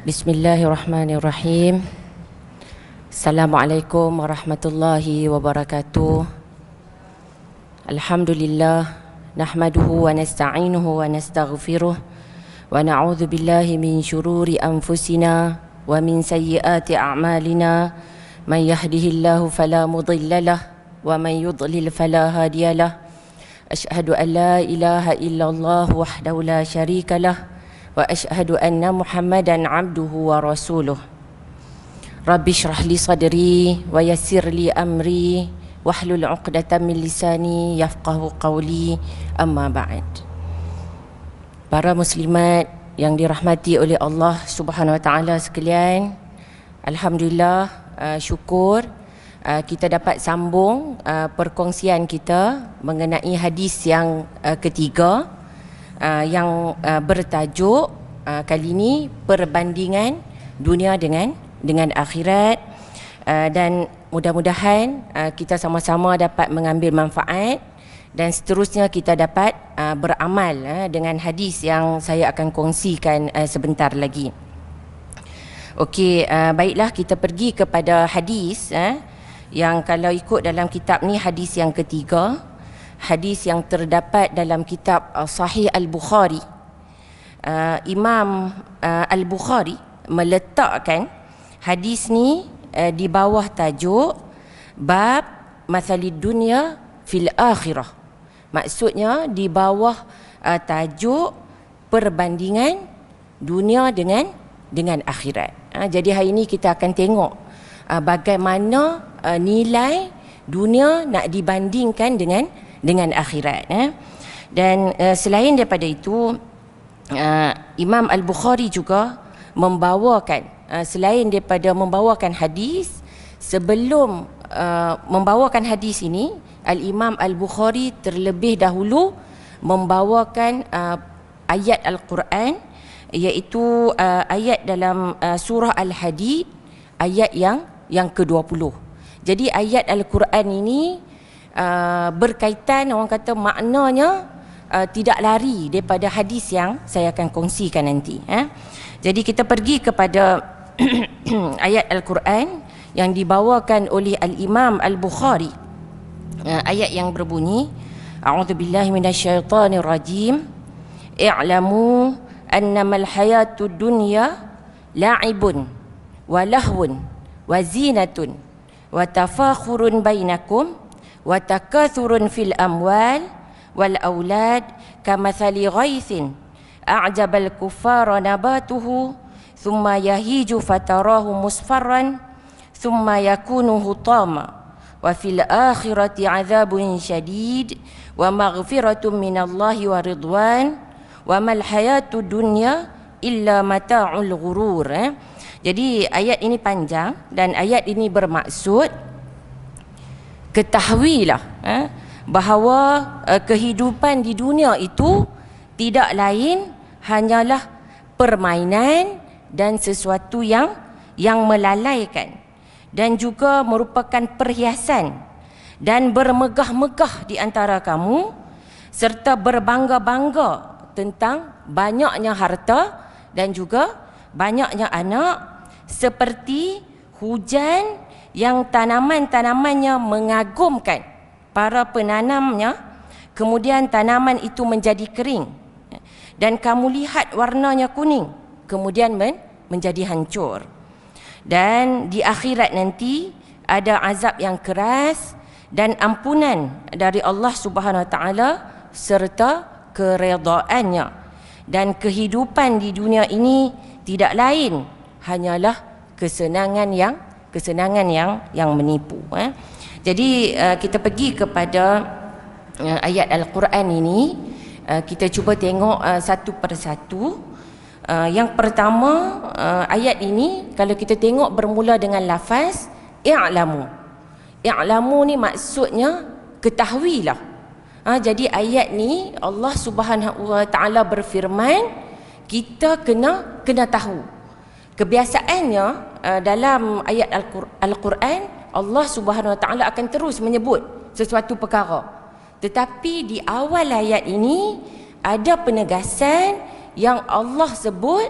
Bismillahirrahmanirrahim. Assalamualaikum warahmatullahi wabarakatuh. Alhamdulillah, nahmaduhu wa nasta'inuhu wa nastaghfiruh wa na'udzu billahi min syururi anfusina wa min sayyiati a'malina. Man yahdihillahu fala mudhillalah wa man yudlil fala hadiyalah. Asyhadu an la ilaha illallah wahdahu la syarikalah wa asyhadu anna Muhammadan abduhu wa rasuluh. Rabbi shrah li sadri wa yassir li amri wahlul 'uqdatam min lisani yafqahu qawli, amma ba'd. Para muslimat yang dirahmati oleh Allah Subhanahu wa taala sekalian, alhamdulillah, syukur kita dapat sambung perkongsian kita mengenai hadis yang ketiga, yang bertajuk kali ini perbandingan dunia dengan akhirat, dan mudah-mudahan kita sama-sama dapat mengambil manfaat dan seterusnya kita dapat beramal dengan hadis yang saya akan kongsikan sebentar lagi. Okey, baiklah, kita pergi kepada hadis yang kalau ikut dalam kitab ni hadis yang ketiga, hadis yang terdapat dalam kitab Sahih Al-Bukhari. Imam Al-Bukhari meletakkan hadis ni di bawah tajuk bab mathalid dunya fil akhirah. Maksudnya di bawah tajuk perbandingan dunia dengan akhirat. Jadi hari ini kita akan tengok bagaimana nilai dunia nak dibandingkan dengan akhirat. Dan selain daripada itu, Imam Al-Bukhari juga membawakan, selain daripada membawakan hadis, sebelum membawakan hadis ini, Al-Imam Al-Bukhari terlebih dahulu membawakan ayat Al-Quran, iaitu ayat dalam surah Al-Hadid, ayat yang ke-20. Jadi ayat Al-Quran ini berkaitan, orang kata maknanya tidak lari daripada hadis yang saya akan kongsikan nanti. Jadi kita pergi kepada ayat Al-Quran yang dibawakan oleh Al-Imam Al-Bukhari. Ayat yang berbunyi, A'udzubillahi minasyaitonirrajim. I'lamu annamal hayatud dunya la'ibun wa lahwun wa zinatun wa tafakhurun bainakum wa takathurun fil amwal wal aulad kamathali ghaithin a'jabal kuffara nabatuhu thumma yahiju fatarahu musfarran thumma yakunu hutama wa fil akhirati adzabun syadid wa maghfiratun minallahi wa ridwan wa mal hayatud dunya illa mata'ul ghurur. Jadi ayat ini panjang dan ayat ini bermaksud ketahuilah bahawa kehidupan di dunia itu tidak lain hanyalah permainan dan sesuatu yang melalaikan, dan juga merupakan perhiasan dan bermegah-megah di antara kamu, serta berbangga-bangga tentang banyaknya harta dan juga banyaknya anak, seperti hujan yang tanaman-tanamannya mengagumkan para penanamnya, kemudian tanaman itu menjadi kering dan kamu lihat warnanya kuning, kemudian menjadi hancur. Dan di akhirat nanti ada azab yang keras dan ampunan dari Allah Subhanahu Wa Taala serta keredaannya. Dan kehidupan di dunia ini tidak lain hanyalah kesenangan yang menipu. Jadi kita pergi kepada ayat Al-Quran ini, kita cuba tengok satu persatu. Yang pertama, ayat ini kalau kita tengok bermula dengan lafaz i'lamu. I'lamu ni maksudnya ketahuilah. Jadi ayat ni Allah Subhanahu Wa Taala berfirman, kita kena tahu. Kebiasaannya dalam ayat Al-Quran, Allah Subhanahu Wa Taala akan terus menyebut sesuatu perkara, tetapi di awal ayat ini ada penegasan yang Allah sebut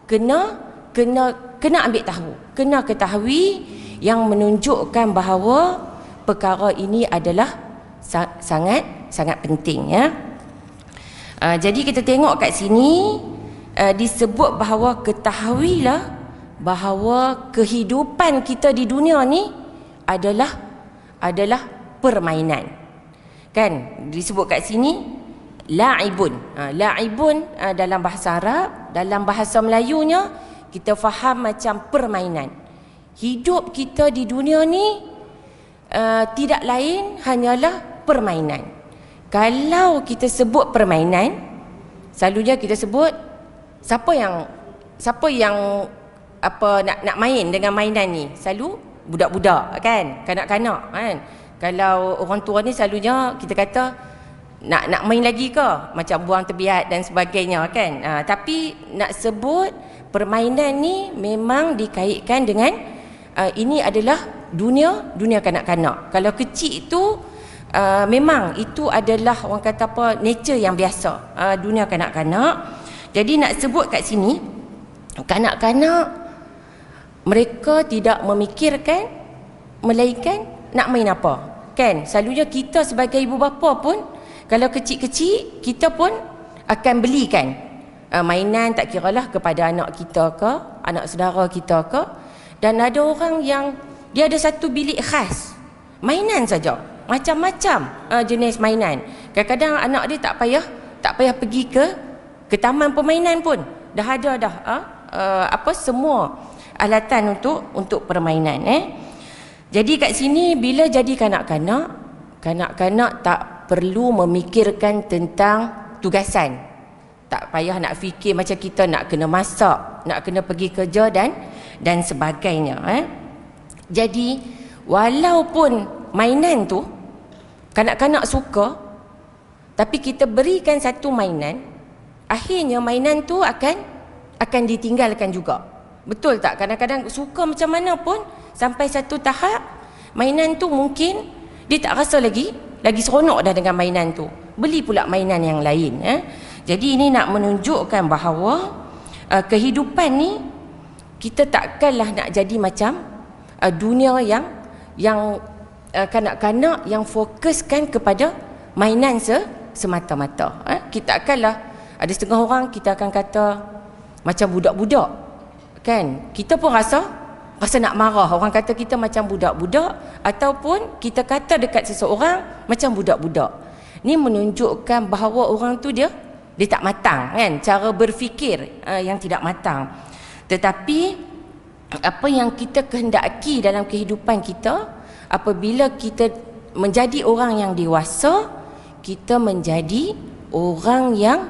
kena kena ambil tahu, kena ketahui yang menunjukkan bahawa perkara ini adalah sangat penting, ya. Jadi kita tengok kat sini disebut bahawa ketahuilah bahawa kehidupan kita di dunia ni adalah permainan. Kan disebut kat sini la'ibun. La'ibun dalam bahasa Arab, dalam bahasa Melayunya kita faham macam permainan. Hidup kita di dunia ni tidak lain hanyalah permainan. Kalau kita sebut permainan, selalunya kita sebut siapa yang nak main dengan mainan ni? Selalu budak-budak, kan, kanak-kanak, kan. Kalau orang tua ni selalunya kita kata nak main lagi ke, macam buang tebiat dan sebagainya, kan. Tapi nak sebut permainan ni memang dikaitkan dengan ini adalah dunia kanak-kanak. Kalau kecil tu memang itu adalah orang kata apa, nature yang biasa, dunia kanak-kanak. Jadi nak sebut kat sini, kanak-kanak mereka tidak memikirkan melainkan nak main apa, kan. Selalunya kita sebagai ibu bapa pun kalau kecil-kecil kita pun akan belikan mainan, tak kiralah kepada anak kita ke, anak saudara kita ke. Dan ada orang yang dia ada satu bilik khas mainan saja, macam-macam jenis mainan. Kadang-kadang anak dia tak payah pergi ke taman permainan pun dah ada semua alatan untuk permainan. Jadi kat sini bila jadi kanak-kanak tak perlu memikirkan tentang tugasan. Tak payah nak fikir macam kita nak kena masak, nak kena pergi kerja dan sebagainya. Jadi walaupun mainan tu kanak-kanak suka, tapi kita berikan satu mainan, akhirnya mainan tu akan ditinggalkan juga. Betul tak? Kadang-kadang suka macam mana pun, sampai satu tahap mainan tu mungkin dia tak rasa lagi seronok dah dengan mainan tu, beli pula mainan yang lain. Jadi ini nak menunjukkan bahawa kehidupan ni kita takkanlah nak jadi macam dunia yang kanak-kanak yang fokuskan kepada mainan semata-mata. Kita takkanlah, ada setengah orang kita akan kata macam budak-budak, kan. Kita pun rasa nak marah, orang kata kita macam budak-budak, ataupun kita kata dekat seseorang macam budak-budak. Ni menunjukkan bahawa orang tu dia tak matang, kan, cara berfikir yang tidak matang. Tetapi apa yang kita kehendaki dalam kehidupan kita, apabila kita menjadi orang yang dewasa, kita menjadi orang yang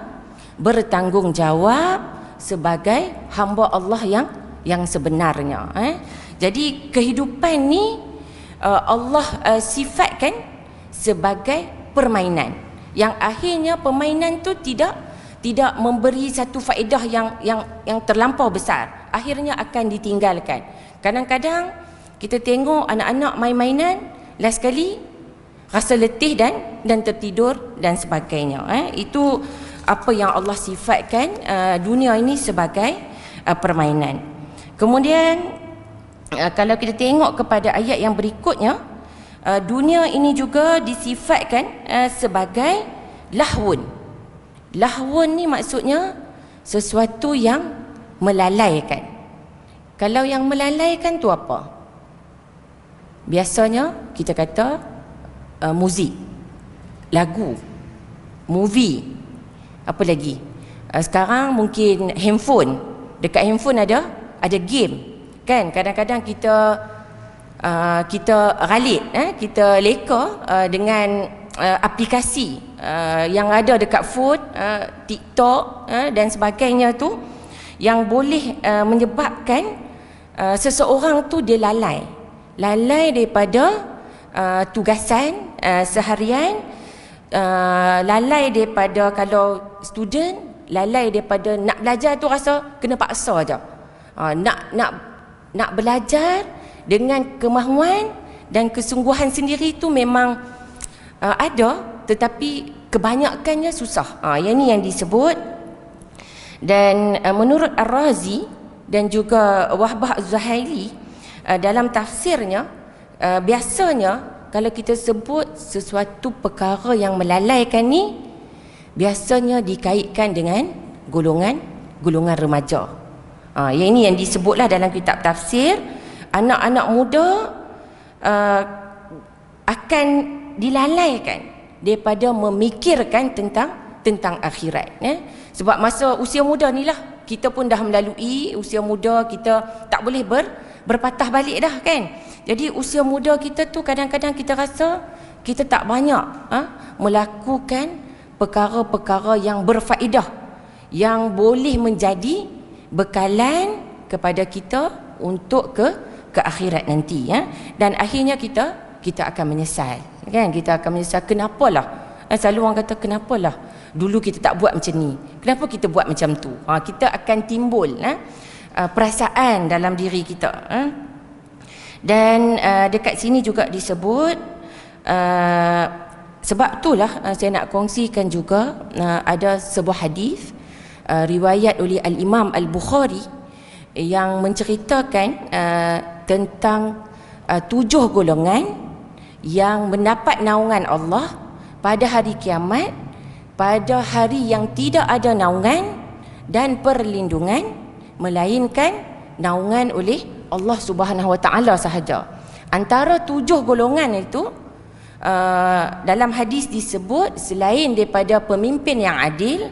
bertanggungjawab sebagai hamba Allah yang sebenarnya. Jadi kehidupan ni Allah sifatkan sebagai permainan, yang akhirnya permainan tu tidak memberi satu faedah yang terlampau besar, akhirnya akan ditinggalkan. Kadang-kadang kita tengok anak-anak main-mainan, last sekali rasa letih dan tertidur dan sebagainya. Itu apa yang Allah sifatkan dunia ini sebagai permainan. Kemudian kalau kita tengok kepada ayat yang berikutnya, dunia ini juga disifatkan sebagai lahwun. Lahwun ni maksudnya sesuatu yang melalaikan. Kalau yang melalaikan tu apa? Biasanya kita kata muzik, lagu, movie, apa lagi? Sekarang mungkin handphone. Dekat handphone ada game, kan. Kadang-kadang kita ralit, kita leka dengan aplikasi yang ada dekat phone, TikTok dan sebagainya tu, yang boleh menyebabkan seseorang tu dia lalai daripada tugasan seharian, lalai daripada, kalau student, lalai daripada nak belajar tu rasa kena paksa aja. Nak belajar dengan kemahuan dan kesungguhan sendiri tu memang ada, tetapi kebanyakannya susah. Yang ni yang disebut. Dan menurut Ar-Razi dan juga Wahbah Az-Zuhaili dalam tafsirnya, biasanya kalau kita sebut sesuatu perkara yang melalaikan ni, biasanya dikaitkan dengan golongan remaja. Yang ini yang disebutlah dalam kitab tafsir, anak-anak muda akan dilalaikan daripada memikirkan tentang akhirat. Sebab masa usia muda ni lah, kita pun dah melalui usia muda, kita tak boleh berpatah balik dah kan. Jadi usia muda kita tu kadang-kadang kita rasa kita tak banyak melakukan perkara-perkara yang berfaedah, yang boleh menjadi bekalan kepada kita untuk ke akhirat nanti, dan akhirnya kita akan menyesal kan. Kita akan menyesal, kenapalah, selalu orang kata kenapalah dulu kita tak buat macam ni, kenapa kita buat macam tu. Kita akan timbul perasaan dalam diri kita. Dan dekat sini juga disebut, sebab itulah saya nak kongsikan juga, ada sebuah hadis riwayat oleh Al-Imam Al-Bukhari yang menceritakan tentang 7 golongan yang mendapat naungan Allah pada hari kiamat, pada hari yang tidak ada naungan dan perlindungan melainkan naungan oleh Allah Subhanahu Wa Taala sahaja. Antara 7 golongan itu, dalam hadis disebut, selain daripada pemimpin yang adil,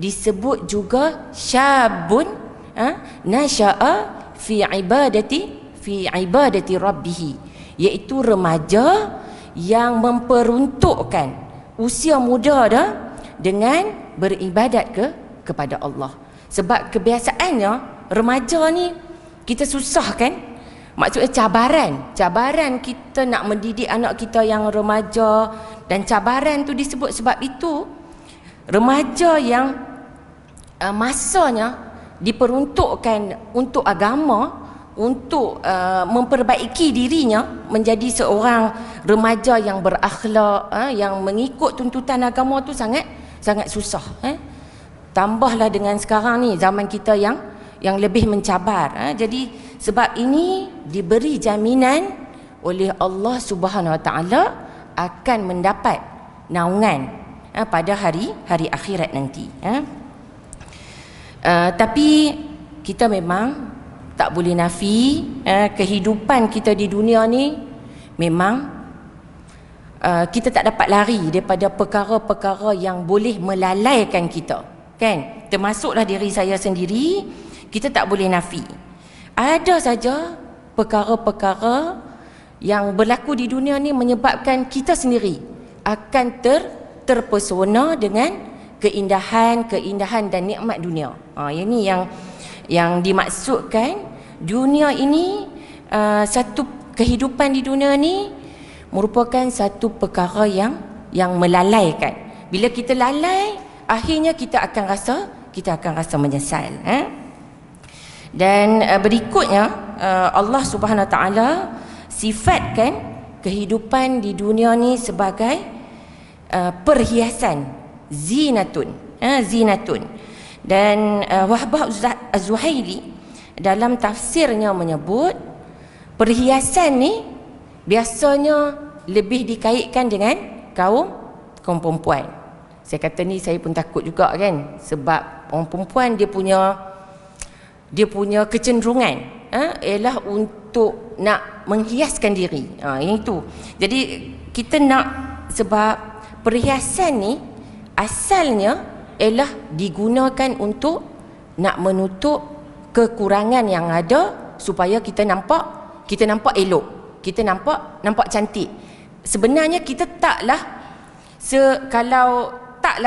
disebut juga syabun nasya'a fi ibadati rabbih, iaitu remaja yang memperuntukkan usia muda dah dengan beribadat kepada Allah. Sebab kebiasaannya remaja ni kita susah kan, maksudnya cabaran kita nak mendidik anak kita yang remaja, dan cabaran tu disebut sebab itu remaja yang masanya diperuntukkan untuk agama, untuk memperbaiki dirinya menjadi seorang remaja yang berakhlak, yang mengikut tuntutan agama tu sangat susah. Tambahlah dengan sekarang ni zaman kita yang lebih mencabar. Jadi sebab ini diberi jaminan oleh Allah Subhanahu Wa Taala akan mendapat naungan pada hari akhirat nanti. Tapi kita memang tak boleh nafi, kehidupan kita di dunia ni memang kita tak dapat lari daripada perkara-perkara yang boleh melalaikan kita kan. Termasuklah diri saya sendiri, kita tak boleh nafi. Ada saja perkara-perkara yang berlaku di dunia ni menyebabkan kita sendiri akan terpesona dengan keindahan dan nikmat dunia. Ini yang dimaksudkan. Dunia ini, satu kehidupan di dunia ni merupakan satu perkara yang melalaikan. Bila kita lalai, akhirnya kita akan rasa menyesal. Dan berikutnya Allah Subhanahu Wa Taala sifatkan kehidupan di dunia ni sebagai perhiasan, zinatun. Dan Wahbah Az-Zuhaili dalam tafsirnya menyebut perhiasan ni biasanya lebih dikaitkan dengan kaum perempuan. Saya kata ni saya pun takut juga kan, sebab orang perempuan dia punya kecenderungan ialah untuk nak menghiaskan diri. Yang itu. Jadi kita nak, sebab perhiasan ni asalnya ialah digunakan untuk nak menutup kekurangan yang ada supaya kita nampak elok, kita nampak cantik. Sebenarnya kita taklah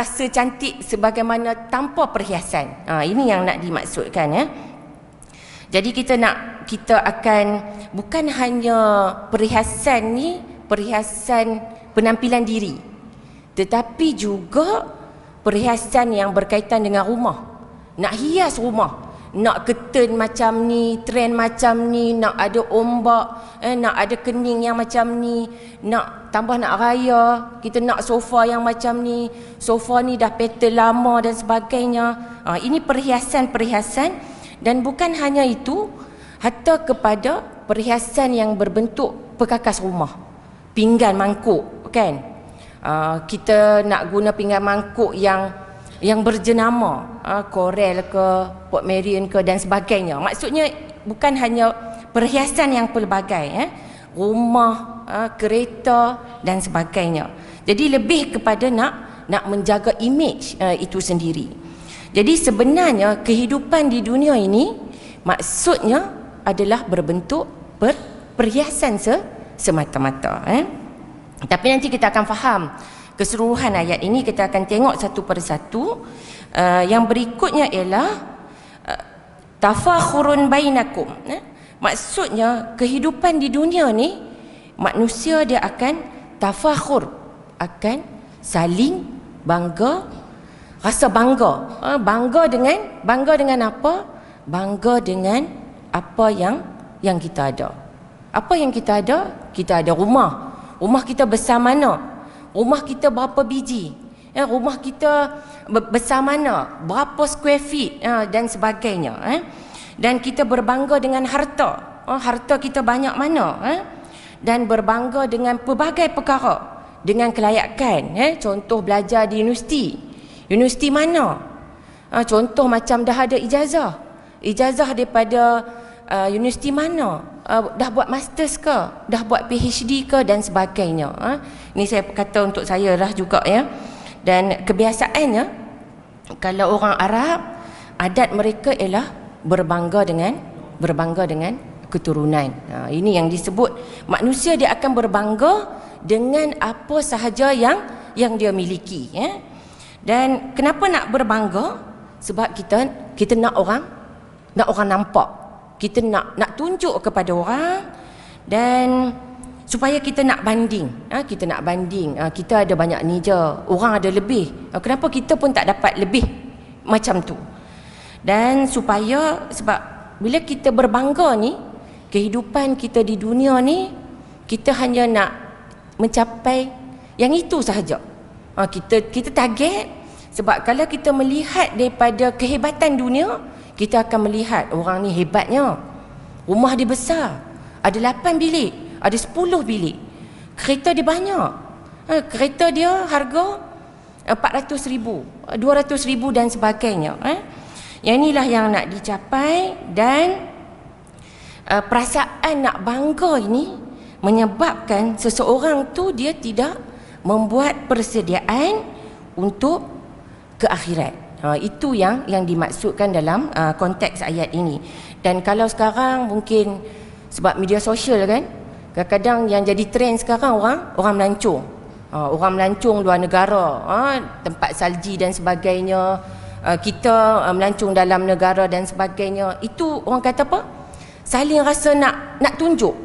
secantik sebagaimana tanpa perhiasan. Ini yang nak dimaksudkan ya. Jadi kita akan bukan hanya perhiasan ni, perhiasan penampilan diri, tetapi juga perhiasan yang berkaitan dengan rumah. Nak hias rumah, nak curtain macam ni, trend macam ni, nak ada ombak, nak ada kening yang macam ni, nak raya, kita nak sofa yang macam ni, sofa ni dah pattern lama dan sebagainya. Ini perhiasan-perhiasan Dan bukan hanya itu, hatta kepada perhiasan yang berbentuk perkakas rumah, pinggan mangkuk kan. Kita nak guna pinggan mangkuk yang berjenama Corel ke, Port Marion ke dan sebagainya. Maksudnya bukan hanya perhiasan yang pelbagai, rumah, kereta dan sebagainya. Jadi lebih kepada nak menjaga imej itu sendiri. Jadi sebenarnya kehidupan di dunia ini maksudnya adalah berbentuk perhiasan semata-mata. Tapi nanti kita akan faham keseluruhan ayat ini, kita akan tengok satu persatu. Yang berikutnya ialah tafakhurun bainakum. Maksudnya kehidupan di dunia ni manusia dia akan tafakhur, akan saling bangga, rasa bangga. Bangga dengan apa? Bangga dengan apa yang kita ada. Apa yang kita ada? Kita ada rumah. Rumah kita besar mana? Rumah kita berapa biji? Rumah kita besar mana? Berapa square feet? Dan sebagainya. Dan kita berbangga dengan harta. Harta kita banyak mana? Dan berbangga dengan pelbagai perkara. Dengan kelayakan. Contoh belajar di universiti. Universiti mana? Contoh macam dah ada ijazah. Ijazah daripada universiti mana? Dah buat masters ke? Dah buat PhD ke? Dan sebagainya. Ini saya kata untuk saya lah juga ya. Dan kebiasaannya, kalau orang Arab, adat mereka ialah berbangga dengan keturunan. Ini yang disebut manusia dia akan berbangga dengan apa sahaja yang dia miliki. Dan kenapa nak berbangga? Sebab kita nak orang nampak. Kita nak tunjuk kepada orang, dan supaya kita nak banding. Kita ada banyak ni je, orang ada lebih. Kenapa kita pun tak dapat lebih macam tu? Dan sebab bila kita berbangga ni, kehidupan kita di dunia ni, kita hanya nak mencapai yang itu sahaja. Kita target. Sebab kalau kita melihat daripada kehebatan dunia, kita akan melihat orang ni hebatnya. Rumah dia besar, ada 8 bilik, ada 10 bilik. Kereta dia banyak. Kereta dia harga 400,000, 200,000 dan sebagainya. Yang inilah yang nak dicapai. Dan perasaan nak bangga ini menyebabkan seseorang tu dia tidak membuat persediaan untuk ke akhirat. Itu yang dimaksudkan dalam konteks ayat ini. Dan kalau sekarang mungkin sebab media sosial kan, kadang-kadang yang jadi trend sekarang orang melancong. Orang melancong luar negara, tempat salji dan sebagainya. Kita melancong dalam negara dan sebagainya. Itu orang kata apa? Saling rasa nak tunjuk.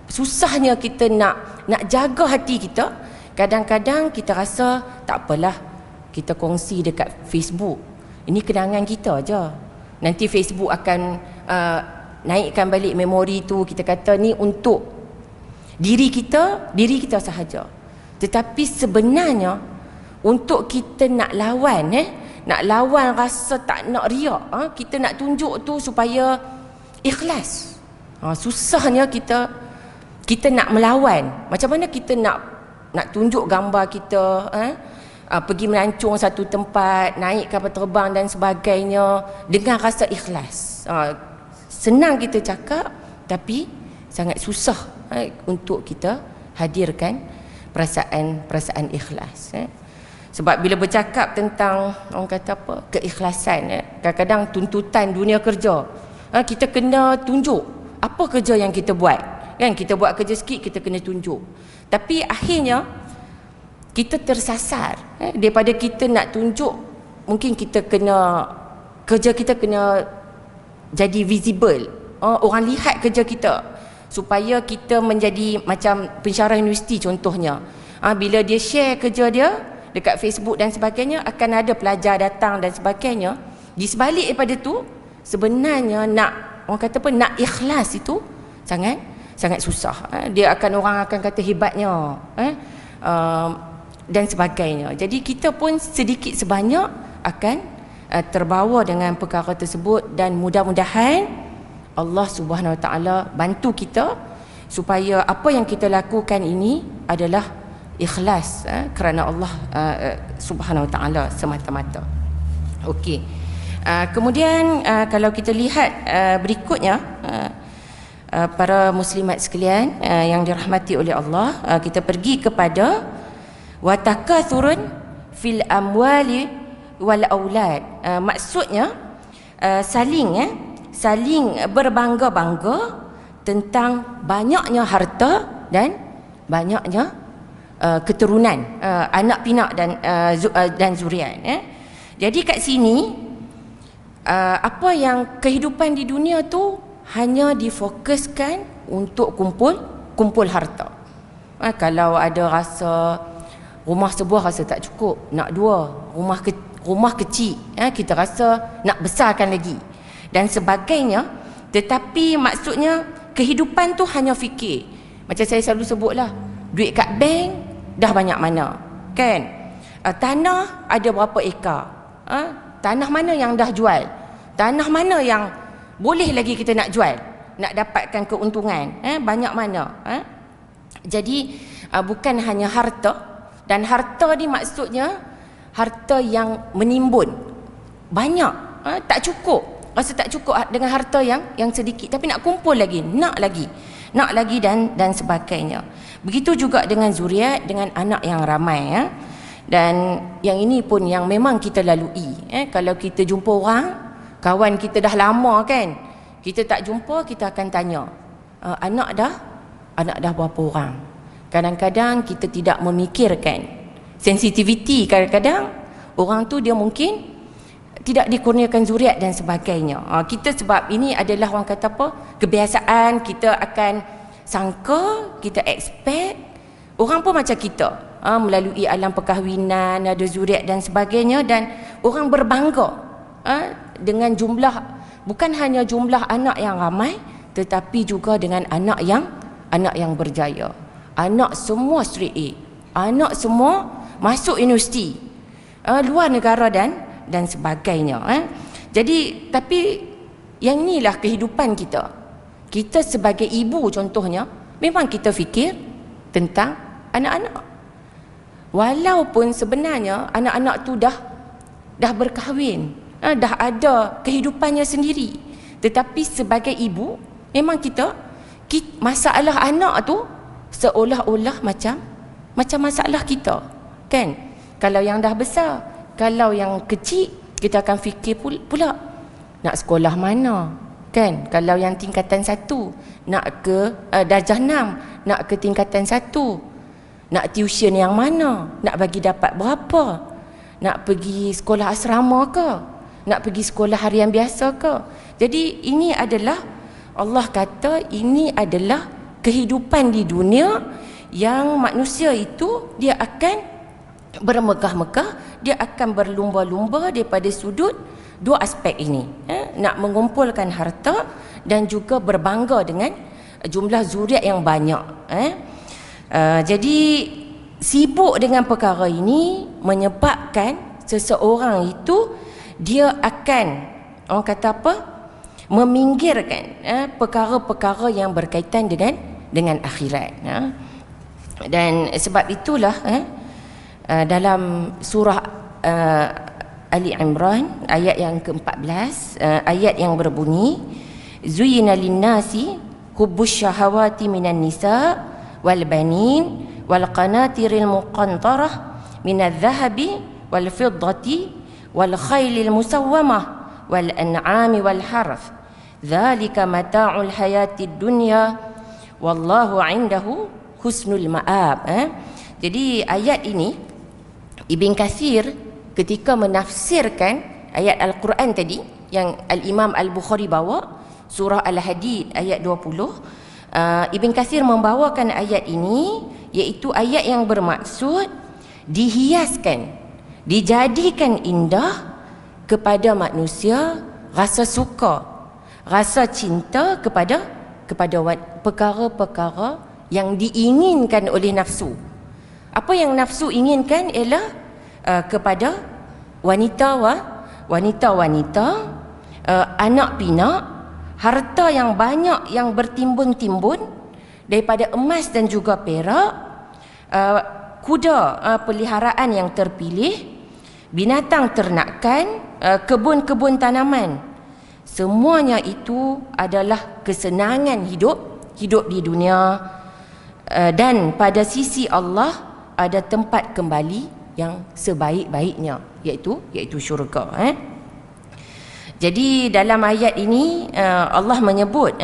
Susahnya kita nak jaga hati kita. Kadang-kadang kita rasa tak apalah, kita kongsi dekat Facebook. Ini kenangan kita je. Nanti Facebook akan naikkan balik memori tu. Kita kata ni untuk diri kita sahaja. Tetapi sebenarnya untuk kita nak lawan rasa tak nak riak, kita nak tunjuk tu supaya ikhlas. Susahnya kita nak melawan. Macam mana kita nak tunjuk gambar kita, pergi melancong satu tempat, naik kapal terbang dan sebagainya dengan rasa ikhlas. Senang kita cakap, tapi sangat susah untuk kita hadirkan perasaan ikhlas. Sebab bila bercakap tentang orang kata apa, keikhlasan, kadang-kadang tuntutan dunia kerja, kita kena tunjuk apa kerja yang kita buat. Kan kita buat kerja sikit, kita kena tunjuk. Tapi akhirnya kita tersasar. Daripada kita nak tunjuk, mungkin kerja kita kena jadi visible. Orang lihat kerja kita supaya kita menjadi macam pensyarah universiti contohnya. Bila dia share kerja dia dekat Facebook dan sebagainya, akan ada pelajar datang dan sebagainya. Di sebalik daripada tu, sebenarnya orang kata apa, nak ikhlas itu sangat susah. Orang akan kata hebatnya. Dan sebagainya. Jadi kita pun sedikit sebanyak akan terbawa dengan perkara tersebut, dan mudah-mudahan Allah Subhanahu Wa Taala bantu kita supaya apa yang kita lakukan ini adalah ikhlas kerana Allah Subhanahu Wa Taala semata-mata. Okey. Kemudian kalau kita lihat berikutnya, para muslimat sekalian yang dirahmati oleh Allah, kita pergi kepada wa takathurun fil amwali wal aulad. Maksudnya saling berbangga-bangga tentang banyaknya harta dan banyaknya keturunan, anak pinak dan zuriat. Jadi kat sini apa yang kehidupan di dunia tu hanya difokuskan untuk kumpul harta. Kalau ada rasa rumah sebuah rasa tak cukup, nak dua, rumah kecil, kita rasa nak besarkan lagi dan sebagainya. Tetapi maksudnya kehidupan tu hanya fikir, macam saya selalu sebutlah, duit kat bank dah banyak mana, kan? Tanah ada berapa ekar, tanah mana yang dah jual, tanah mana yang boleh lagi kita nak jual, nak dapatkan keuntungan, banyak mana. Jadi bukan hanya harta, dan harta ni maksudnya harta yang menimbun banyak, tak cukup, rasa tak cukup dengan harta yang sedikit, tapi nak kumpul lagi, nak lagi dan sebagainya. Begitu juga dengan zuriat, dengan anak yang ramai, dan yang ini pun yang memang kita lalui. Kalau kita jumpa orang, kawan kita dah lama kan, kita tak jumpa, kita akan tanya, anak dah berapa orang. Kadang-kadang kita tidak memikirkan sensitiviti, kadang-kadang orang tu dia mungkin tidak dikurniakan zuriat dan sebagainya. Kita sebab ini adalah orang kata apa, kebiasaan, kita akan sangka, kita expect orang pun macam kita, melalui alam perkahwinan, ada zuriat dan sebagainya, dan orang berbangga dengan jumlah, bukan hanya jumlah anak yang ramai, tetapi juga dengan anak yang berjaya, anak semua straight A, anak semua masuk universiti luar negara dan sebagainya. Jadi tapi yang inilah kehidupan kita sebagai ibu contohnya, memang kita fikir tentang anak-anak, walaupun sebenarnya anak-anak tu dah berkahwin, dah ada kehidupannya sendiri, tetapi sebagai ibu memang kita masalah anak tu seolah-olah macam masalah kita, kan? Kalau yang dah besar, kalau yang kecil, kita akan fikir pula nak sekolah mana, kan? Kalau yang tingkatan 1 nak ke darjah 6, nak ke tingkatan 1, nak tuition yang mana, nak bagi dapat berapa, nak pergi sekolah asrama ke, nak pergi sekolah harian biasa ke. Jadi ini adalah, Allah kata ini adalah kehidupan di dunia yang manusia itu dia akan bermegah-megah, dia akan berlumba-lumba daripada sudut dua aspek ini, nak mengumpulkan harta dan juga berbangga dengan jumlah zuriat yang banyak. Jadi sibuk dengan perkara ini menyebabkan seseorang itu dia akan, orang kata apa, meminggirkan perkara-perkara yang berkaitan dengan akhirat. Dan sebab itulah dalam surah Ali Imran ayat yang ke-14, ayat yang berbunyi, Zuyyina lin-nasi hubbus syahawati minan nisa wal banin wal qanatiril muqantarah minadh dhahabi wal fiddati wal khailil musawwamah wal an'ami wal harth dzalika mata'ul hayatid dunya wallahu 'indahu husnul ma'ab. Jadi ayat ini Ibn Katsir ketika menafsirkan ayat Al-Quran tadi yang Al-Imam Al-Bukhari bawa, surah Al-Hadid ayat 20, Ibn Katsir membawakan ayat ini, iaitu ayat yang bermaksud dihiaskan, dijadikan indah kepada manusia rasa suka, rasa cinta kepada perkara-perkara yang diinginkan oleh nafsu. Apa yang nafsu inginkan ialah kepada wanita wanita-wanita, anak pinak, harta yang banyak yang bertimbun-timbun daripada emas dan juga perak, kuda peliharaan yang terpilih, binatang ternakan, kebun-kebun tanaman. Semuanya itu adalah kesenangan hidup di dunia, dan pada sisi Allah ada tempat kembali yang sebaik-baiknya, iaitu syurga. Jadi dalam ayat ini Allah menyebut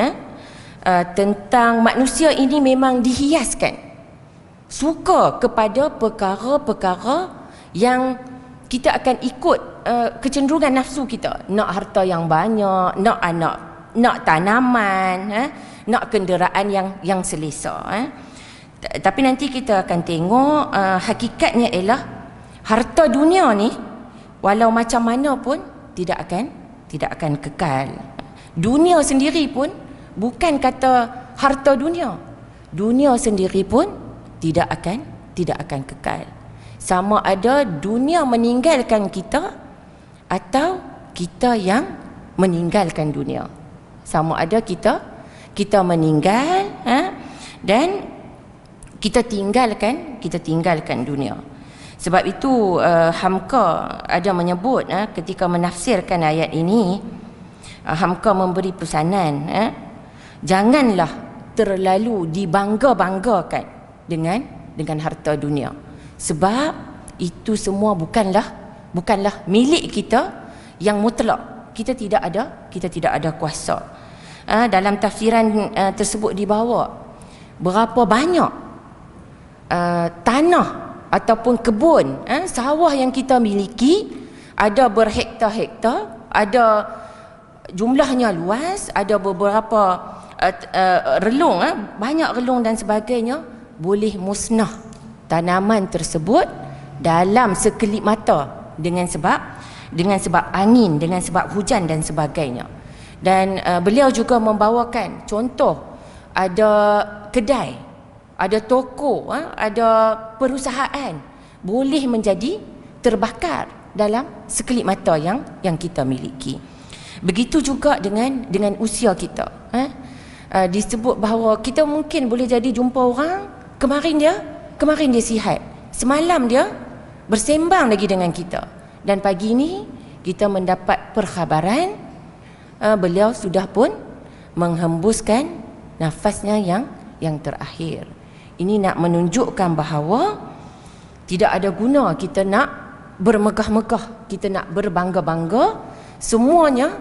tentang manusia ini memang dihiaskan suka kepada perkara-perkara yang kita akan ikut kecenderungan nafsu kita. Nak harta yang banyak, nak anak, nak tanaman, nak kenderaan yang selesa. Tapi nanti kita akan tengok hakikatnya ialah harta dunia ni walau macam mana pun tidak akan kekal. Dunia sendiri pun bukan kata harta dunia. Dunia sendiri pun tidak akan kekal. Sama ada dunia meninggalkan kita atau kita yang meninggalkan dunia. Sama ada kita meninggal dan kita tinggalkan dunia. Sebab itu Hamka ada menyebut ketika menafsirkan ayat ini, Hamka memberi pesanan, janganlah terlalu dibangga-banggakan dengan harta dunia. Sebab itu semua bukanlah milik kita yang mutlak. Kita tidak ada kuasa. Dalam tafsiran tersebut dibawa berapa banyak tanah ataupun kebun, sawah yang kita miliki, ada berhektar-hektar, ada jumlahnya luas, ada beberapa relung, banyak relung dan sebagainya, boleh musnah tanaman tersebut dalam sekelip mata dengan sebab angin, dengan sebab hujan dan sebagainya. Dan beliau juga membawakan contoh, ada kedai, ada toko, ada perusahaan boleh menjadi terbakar dalam sekelip mata yang kita miliki. Begitu juga dengan usia kita. Disebut bahawa kita mungkin boleh jadi jumpa orang, kemarin dia sihat, semalam dia bersembang lagi dengan kita, dan pagi ini kita mendapat perkhabaran beliau sudah pun menghembuskan nafasnya yang terakhir. Ini nak menunjukkan bahawa tidak ada guna kita nak bermegah-megah, kita nak berbangga-bangga. Semuanya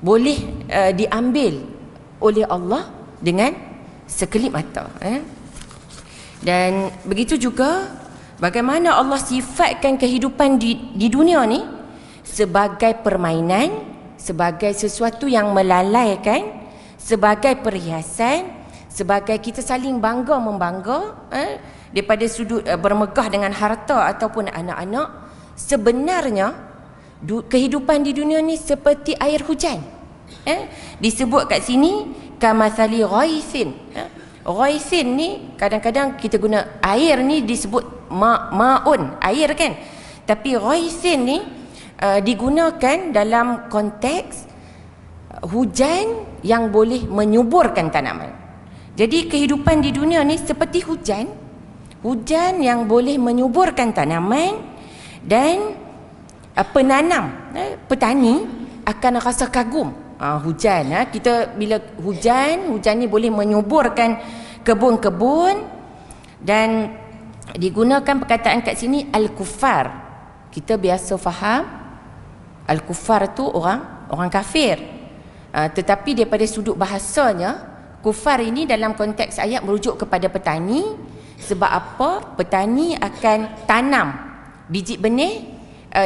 boleh diambil oleh Allah dengan sekelip mata. Dan begitu juga bagaimana Allah sifatkan kehidupan di dunia ni sebagai permainan, sebagai sesuatu yang melalaikan, sebagai perhiasan, sebagai kita saling bangga-membangga, daripada sudut bermegah dengan harta ataupun anak-anak. Sebenarnya kehidupan di dunia ni seperti air hujan. Disebut kat sini kamathali ghaithin. Ghaithin ni kadang-kadang kita guna air ni disebut ma'un, air kan. Tapi ghaithin ni digunakan dalam konteks hujan yang boleh menyuburkan tanaman. Jadi kehidupan di dunia ni seperti hujan yang boleh menyuburkan tanaman, dan penanam, petani akan rasa kagum. Hujan, kita bila hujan ni boleh menyuburkan kebun-kebun. Dan digunakan perkataan kat sini al-kuffar. Kita biasa faham al-kuffar tu orang kafir. Tetapi daripada sudut bahasanya, kufar ini dalam konteks ayat merujuk kepada petani. Sebab apa? Petani akan tanam biji benih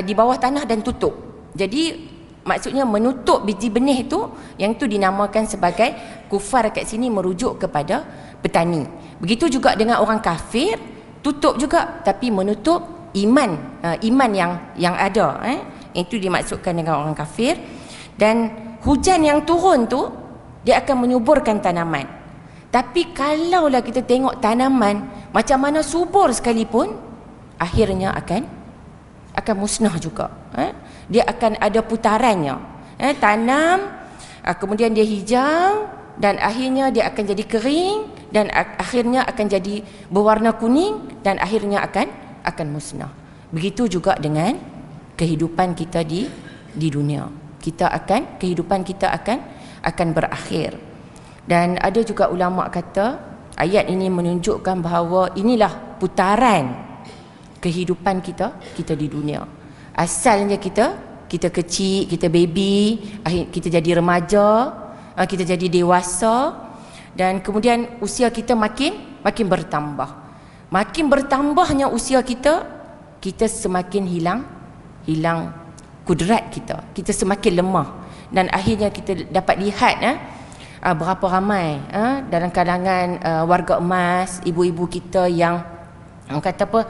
di bawah tanah dan tutup. Jadi maksudnya menutup biji benih itu, yang itu dinamakan sebagai kufar kat sini merujuk kepada petani. Begitu juga dengan orang kafir, tutup juga tapi menutup iman yang ada. Itu dimaksudkan dengan orang kafir. Dan hujan yang turun tu dia akan menyuburkan tanaman. Tapi kalaulah kita tengok tanaman macam mana subur sekalipun, akhirnya akan musnah juga. dia akan ada putarannya. Tanam, kemudian dia hijau, dan akhirnya dia akan jadi kering, dan akhirnya akan jadi berwarna kuning, dan akhirnya akan musnah. Begitu juga dengan kehidupan kita di dunia. Kehidupan kita akan berakhir. Dan ada juga ulama kata ayat ini menunjukkan bahawa inilah putaran kehidupan kita di dunia. Asalnya kita kecil, kita baby, kita jadi remaja, kita jadi dewasa, dan kemudian usia kita makin bertambah. Makin bertambahnya usia kita semakin hilang kudrat kita semakin lemah, dan akhirnya kita dapat lihat berapa ramai dalam kalangan warga emas, ibu-ibu kita yang kata apa,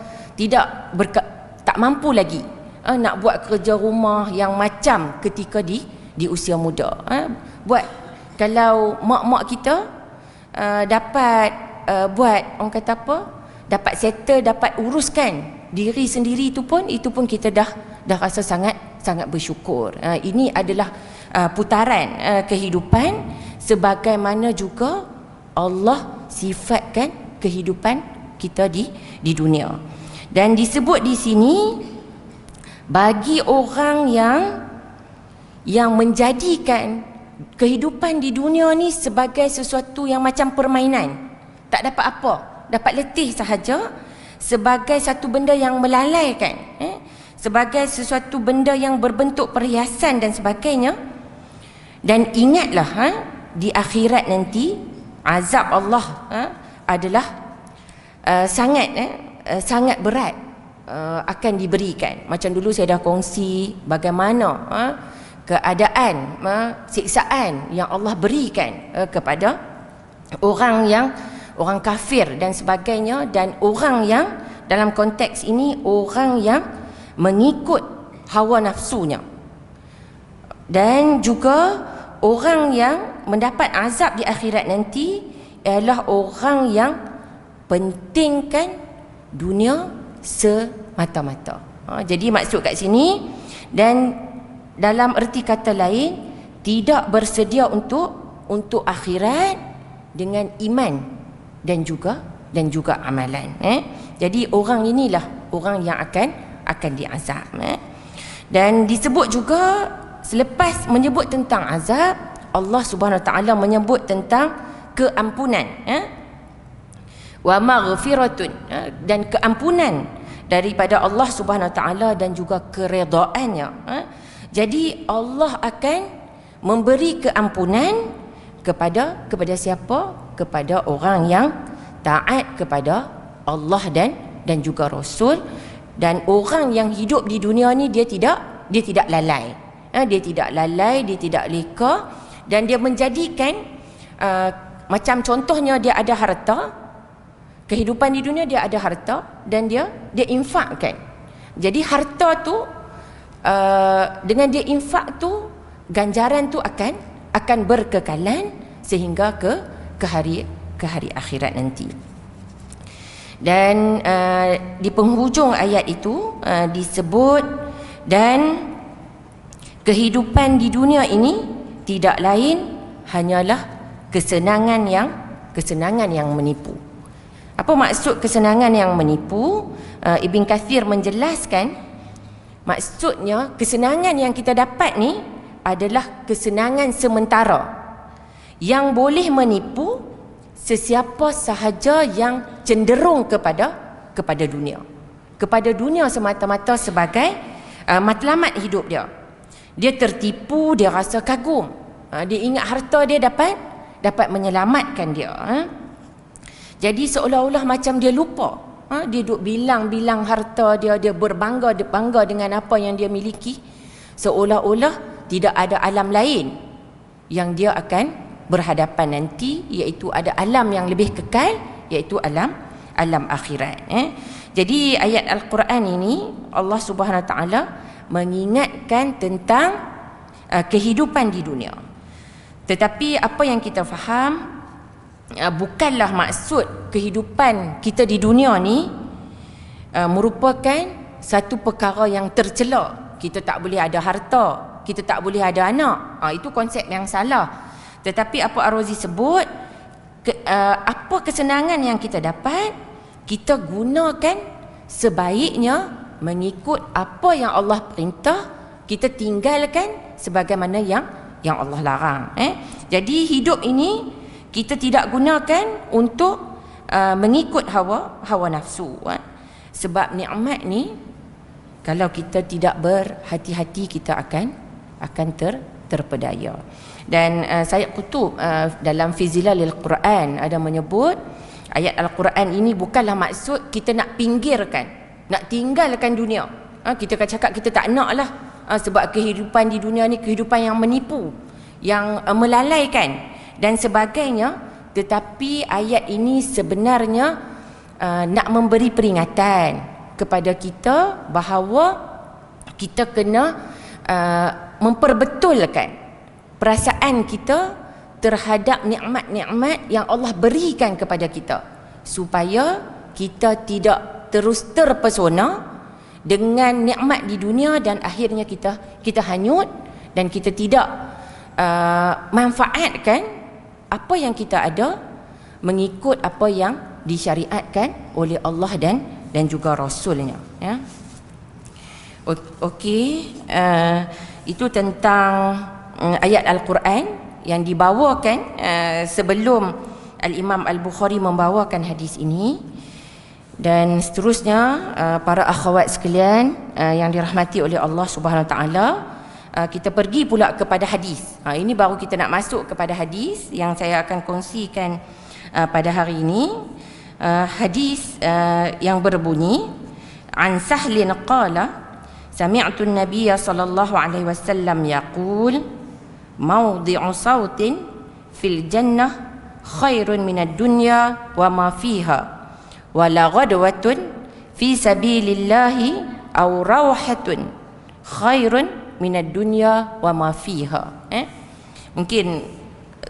tak mampu lagi nak buat kerja rumah yang macam ketika di usia muda. Kalau mak-mak kita dapat buat, orang kata apa, dapat settle, dapat uruskan diri sendiri, itu pun kita dah rasa sangat bersyukur. Ini adalah putaran kehidupan, sebagaimana juga Allah sifatkan kehidupan kita di dunia. Dan disebut di sini bagi orang yang menjadikan kehidupan di dunia ni sebagai sesuatu yang macam permainan, tak dapat apa, dapat letih sahaja, sebagai satu benda yang melalaikan, sebagai sesuatu benda yang berbentuk perhiasan dan sebagainya. Dan ingatlah di akhirat nanti azab Allah adalah sangat berat akan diberikan. Macam dulu saya dah kongsi bagaimana keadaan siksaan yang Allah berikan kepada orang kafir dan sebagainya, dan orang yang dalam konteks ini orang yang mengikut hawa nafsunya, dan juga orang yang mendapat azab di akhirat nanti ialah orang yang pentingkan dunia semata-mata. Jadi maksud kat sini, dan dalam erti kata lain, tidak bersedia untuk akhirat dengan iman dan juga amalan. Jadi orang inilah orang yang akan diazab. Dan disebut juga, selepas menyebut tentang azab, Allah Subhanahu Wa Taala menyebut tentang keampunan, wa maghfiratun, dan keampunan daripada Allah Subhanahu Wa Taala dan juga keredaannya. Jadi Allah akan memberi keampunan kepada siapa? Kepada orang yang taat kepada Allah dan juga Rasul, dan orang yang hidup di dunia ni dia tidak lalai. Dia tidak lalai, dia tidak leka, dan dia menjadikan macam contohnya dia ada harta, kehidupan di dunia dia ada harta, dan dia infakkan. Jadi harta tu dengan dia infak tu, ganjaran tu akan berkekalan sehingga ke hari akhirat nanti. Dan di penghujung ayat itu disebut, dan kehidupan di dunia ini tidak lain hanyalah kesenangan yang menipu. Apa maksud kesenangan yang menipu? Ibn Kathir menjelaskan, maksudnya kesenangan yang kita dapat ni adalah kesenangan sementara yang boleh menipu sesiapa sahaja yang cenderung kepada dunia semata-mata sebagai matlamat hidup dia. Dia tertipu, dia rasa kagum, dia ingat harta dia dapat menyelamatkan dia. Jadi seolah-olah macam dia lupa, dia duk bilang harta dia bangga dengan apa yang dia miliki, seolah-olah tidak ada alam lain yang dia akan berhadapan nanti, iaitu ada alam yang lebih kekal, iaitu alam akhirat. Jadi ayat Al-Quran ini Allah Subhanahu Wa Taala mengingatkan tentang kehidupan di dunia. Tetapi apa yang kita faham, bukanlah maksud kehidupan kita di dunia ni merupakan satu perkara yang tercela kita tak boleh ada harta, kita tak boleh ada anak. Itu konsep yang salah. Tetapi apa Ar-Razi sebut, apa kesenangan yang kita dapat, kita gunakan sebaiknya mengikut apa yang Allah perintah, kita tinggalkan sebagaimana yang Allah larang. Jadi hidup ini kita tidak gunakan untuk mengikut hawa nafsu. Sebab nikmat ni kalau kita tidak berhati-hati, kita akan terpedaya. Dan Sayyid Qutb dalam Fi Zilalil Quran ada menyebut, ayat Al-Quran ini bukanlah maksud kita nak pinggirkan, nak tinggalkan dunia. Kita akan cakap kita tak nak lah, sebab kehidupan di dunia ni kehidupan yang menipu, yang melalaikan dan sebagainya. Tetapi ayat ini sebenarnya nak memberi peringatan kepada kita bahawa kita kena memperbetulkan perasaan kita terhadap nikmat-nikmat yang Allah berikan kepada kita, supaya kita tidak terus terpesona dengan nikmat di dunia dan akhirnya kita hanyut dan kita tidak manfaatkan apa yang kita ada mengikut apa yang disyariatkan oleh Allah dan juga Rasulnya. Okey, itu tentang ayat Al-Quran yang dibawakan sebelum Al-Imam Al-Bukhari membawakan hadis ini. Dan seterusnya, para akhwat sekalian yang dirahmati oleh Allah Subhanahu Wa Taala, kita pergi pula kepada hadis. Ini baru kita nak masuk kepada hadis yang saya akan kongsikan pada hari ini. Hadis yang berbunyi, an Sahlin qala sami'tu an-nabiyya sallallahu alaihi wasallam yaqul mawdi'u sautin fil jannah khairun minad dunya wa ma fiha wala ghadwatun fi sabilillahi aw rawhatun khairun minad dunya wa ma fiha. Mungkin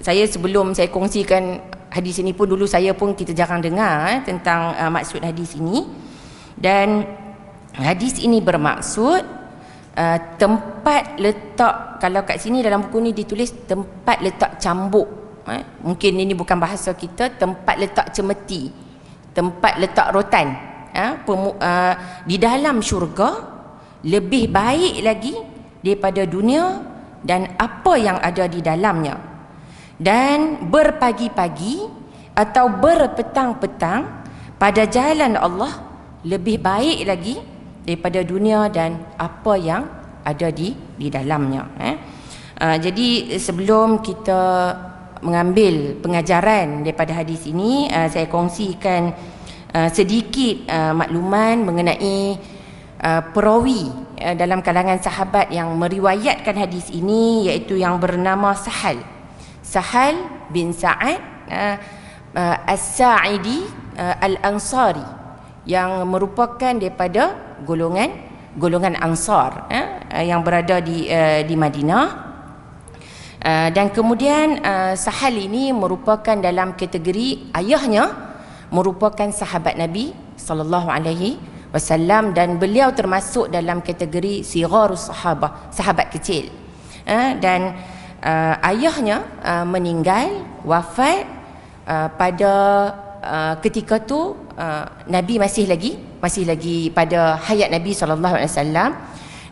saya sebelum saya kongsikan hadis ini pun, dulu saya pun kita jarang dengar tentang maksud hadis ini. Dan hadis ini bermaksud tempat letak, kalau kat sini dalam buku ni ditulis tempat letak cambuk. Mungkin ini bukan bahasa kita, tempat letak cemeti, tempat letak rotan. Di dalam syurga lebih baik lagi daripada dunia dan apa yang ada di dalamnya. Dan berpagi-pagi atau berpetang-petang pada jalan Allah lebih baik lagi daripada dunia dan apa yang ada di dalamnya. Jadi sebelum kita mengambil pengajaran daripada hadis ini, saya kongsikan sedikit makluman mengenai perawi dalam kalangan sahabat yang meriwayatkan hadis ini, iaitu yang bernama Sahal bin Sa'ad As-Sa'idi Al-Ansari, yang merupakan daripada golongan Ansar yang berada di Madinah. Dan kemudian Sahal ini merupakan dalam kategori ayahnya merupakan sahabat Nabi sallallahu alaihi wasallam, dan beliau termasuk dalam kategori sigharus sahabah, sahabat kecil. Dan ayahnya meninggal, wafat pada ketika tu Nabi masih lagi pada hayat Nabi sallallahu alaihi wasallam.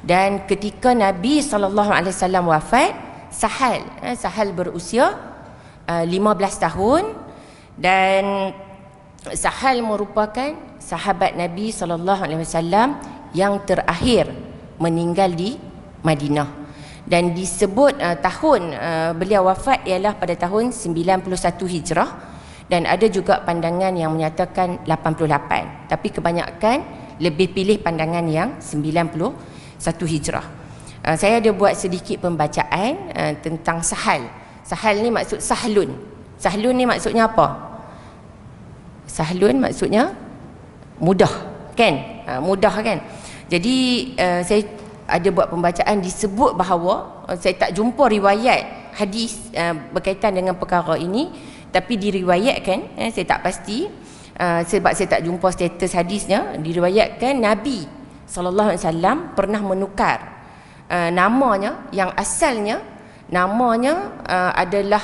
Dan ketika Nabi sallallahu alaihi wasallam wafat, Sahal berusia 15 tahun, dan Sahal merupakan sahabat Nabi sallallahu alaihi wasallam yang terakhir meninggal di Madinah. Dan disebut tahun beliau wafat ialah pada tahun 91 Hijrah, dan ada juga pandangan yang menyatakan 88, tapi kebanyakan lebih pilih pandangan yang 91 Hijrah. Saya ada buat sedikit pembacaan tentang Sahal. Sahal ni maksud Sahlun. Sahlun ni maksudnya apa? Sahlun maksudnya mudah, kan? Mudah, kan? Jadi saya ada buat pembacaan, disebut bahawa saya tak jumpa riwayat hadis berkaitan dengan perkara ini, tapi diriwayatkan, saya tak pasti sebab saya tak jumpa status hadisnya, diriwayatkan Nabi sallallahu alaihi wasallam pernah menukar namanya yang asalnya namanya adalah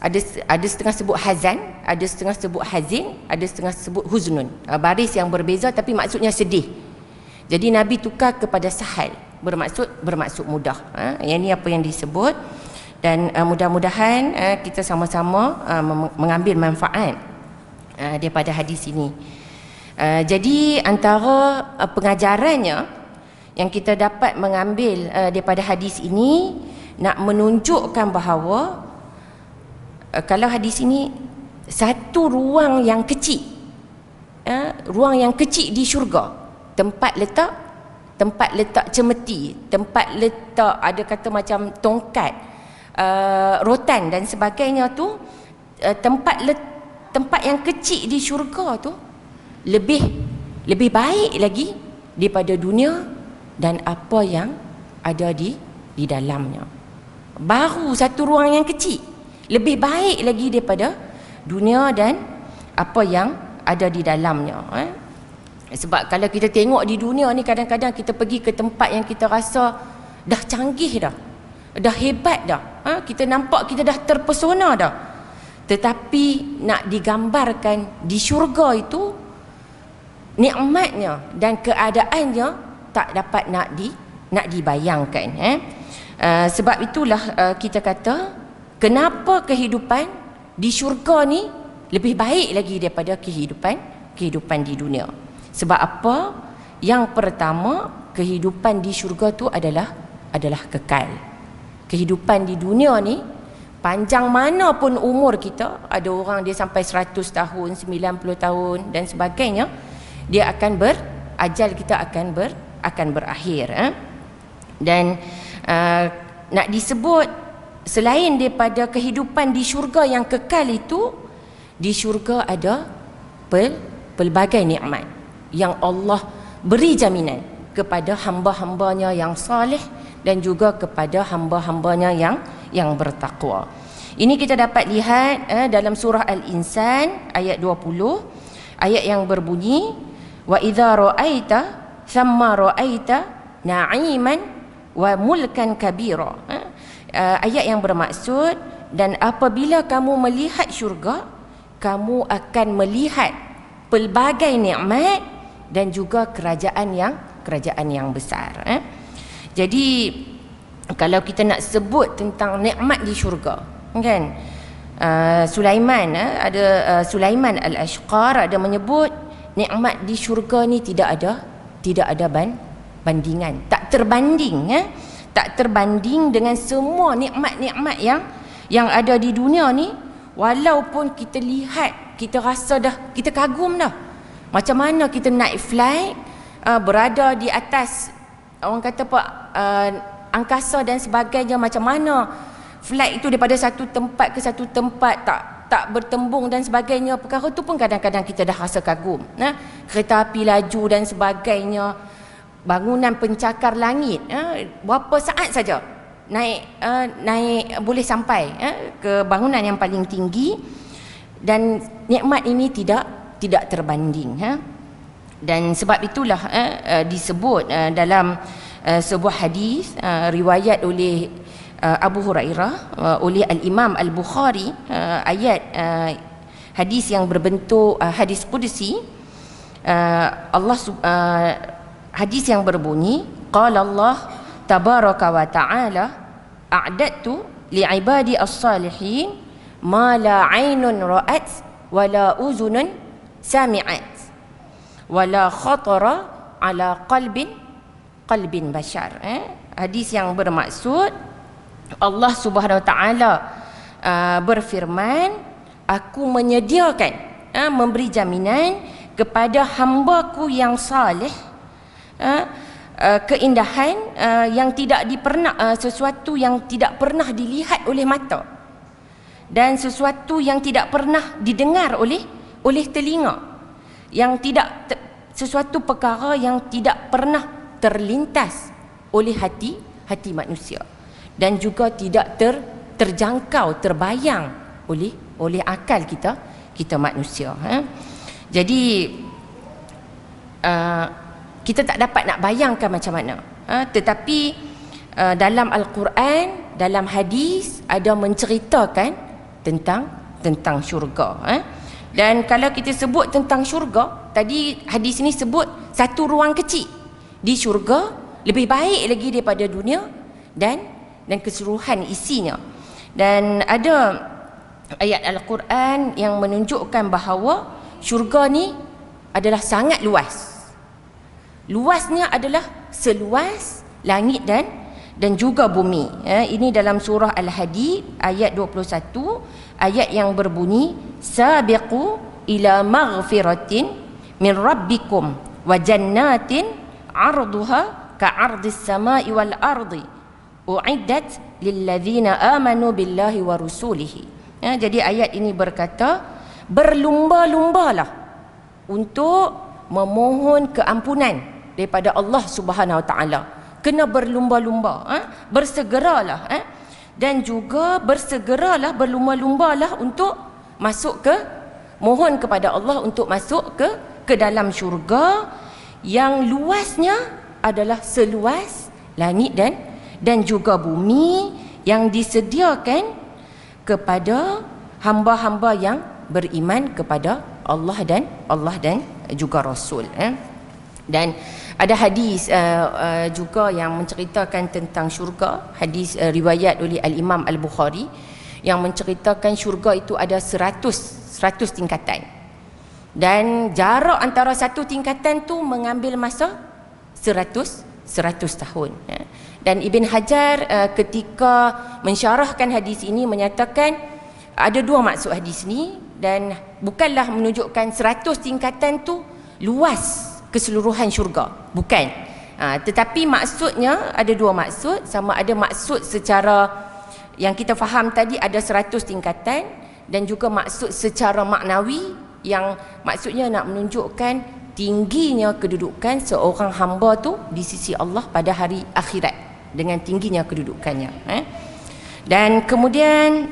ada setengah sebut hazan, ada setengah sebut hazin, ada setengah sebut huznun. Baris yang berbeza tapi maksudnya sedih. Jadi Nabi tukar kepada sahal, bermaksud mudah. Yang ini apa yang disebut, dan mudah-mudahan kita sama-sama mengambil manfaat daripada hadis ini. Jadi antara pengajarannya yang kita dapat mengambil daripada hadis ini, nak menunjukkan bahawa kalau hadis ini satu ruang yang kecil, ruang yang kecil di syurga, tempat letak cemeti, tempat letak ada kata macam tongkat, rotan dan sebagainya tu, tempat yang kecil di syurga tu lebih baik lagi daripada dunia dan apa yang ada di dalamnya. Baru satu ruang yang kecil lebih baik lagi daripada dunia dan apa yang ada di dalamnya. Sebab kalau kita tengok di dunia ni, kadang-kadang kita pergi ke tempat yang kita rasa dah canggih dah hebat dah, kita nampak kita dah terpesona dah, tetapi nak digambarkan di syurga itu nikmatnya dan keadaannya tak dapat nak dibayangkan. Sebab itulah kita kata kenapa kehidupan di syurga ni lebih baik lagi daripada kehidupan di dunia. Sebab apa? Yang pertama, kehidupan di syurga tu adalah kekal. Kehidupan di dunia ni, panjang mana pun umur kita, ada orang dia sampai 100 tahun, 90 tahun dan sebagainya, dia akan ajal kita akan berakhir. Dan nak disebut selain daripada kehidupan di syurga yang kekal itu, di syurga ada pelbagai nikmat yang Allah beri jaminan kepada hamba-hambanya yang saleh dan juga kepada hamba-hambanya yang bertakwa. Ini kita dapat lihat dalam surah Al-Insan ayat 20, ayat yang berbunyi wa idza ra'aita thamma ra'aita na'iman wa mulkan kabira. Ayat yang bermaksud, dan apabila kamu melihat syurga, kamu akan melihat pelbagai nikmat dan juga kerajaan yang besar. Jadi kalau kita nak sebut tentang nikmat di syurga, kan, Sulaiman Sulaiman Al-Ashqar ada menyebut nikmat di syurga ni tidak ada bandingan, tak terbanding, tak terbanding dengan semua nikmat-nikmat yang ada di dunia ni. Walaupun kita lihat, kita rasa dah, kita kagum dah, macam mana kita naik flight, berada di atas, orang kata apa, angkasa dan sebagainya, macam mana flight itu daripada satu tempat ke satu tempat tak bertembung dan sebagainya. Perkara tu pun kadang-kadang kita dah rasa kagum. Kereta api laju dan sebagainya, bangunan pencakar langit, berapa saat saja naik boleh sampai ke bangunan yang paling tinggi, dan nikmat ini tidak terbanding. Dan sebab itulah disebut dalam sebuah hadis riwayat oleh Abu Hurairah oleh Al-Imam Al-Bukhari, ayat hadis yang berbentuk hadis qudsi. Hadis yang berbunyi, qala Allah tabaraka wa ta'ala a'dadtu li'ibadi as-salihin ma la 'ainun ra'at wa la uzunun sami'at wa la khatara ala qalbin bashar. Hadis yang bermaksud, Allah Subhanahu wa taala berfirman, aku menyediakan, memberi jaminan kepada hamba-Ku yang saleh, keindahan yang tidak sesuatu yang tidak pernah dilihat oleh mata, dan sesuatu yang tidak pernah didengar oleh telinga, yang sesuatu perkara yang tidak pernah terlintas oleh hati manusia, dan juga tidak terjangkau, terbayang oleh akal kita manusia. Jadi kita tak dapat nak bayangkan macam mana Tetapi dalam Al-Quran, dalam hadis ada menceritakan tentang syurga. Dan kalau kita sebut tentang syurga, tadi hadis ini sebut satu ruang kecil di syurga lebih baik lagi daripada dunia dan keseluruhan isinya. Dan ada ayat Al-Quran yang menunjukkan bahawa syurga ni adalah sangat luas. Luasnya adalah seluas langit dan juga bumi. Ini dalam surah Al-Hadid ayat 21, ayat yang berbunyi sabiqu ila maghfiratin min rabbikum wa jannatin arduha ka'ardis samai wal ardi uiddat lilladzina amanu billahi wa rusulihi. Jadi ayat ini berkata, berlumba-lumbalah untuk memohon keampunan daripada Allah Subhanahu Wa Taala. Kena berlumba-lumba, bersegeralah, dan juga bersegeralah, berlumba-lumbalah untuk masuk ke, mohon kepada Allah untuk masuk ke dalam syurga yang luasnya adalah seluas langit dan juga bumi, yang disediakan kepada hamba-hamba yang beriman kepada Allah dan juga Rasul. Dan ada hadis juga yang menceritakan tentang syurga, hadis riwayat oleh Al-Imam Al-Bukhari, yang menceritakan syurga itu ada 100 tingkatan, dan jarak antara satu tingkatan tu mengambil masa 100 tahun. Dan Ibn Hajar ketika mensyarahkan hadis ini menyatakan ada dua maksud hadis ni, dan bukanlah menunjukkan 100 tingkatan tu luas keseluruhan syurga, bukan. Tetapi maksudnya ada dua maksud. Sama ada maksud secara yang kita faham tadi ada 100 tingkatan, dan juga maksud secara maknawi yang maksudnya nak menunjukkan tingginya kedudukan seorang hamba tu di sisi Allah pada hari akhirat, dengan tingginya kedudukannya. Dan kemudian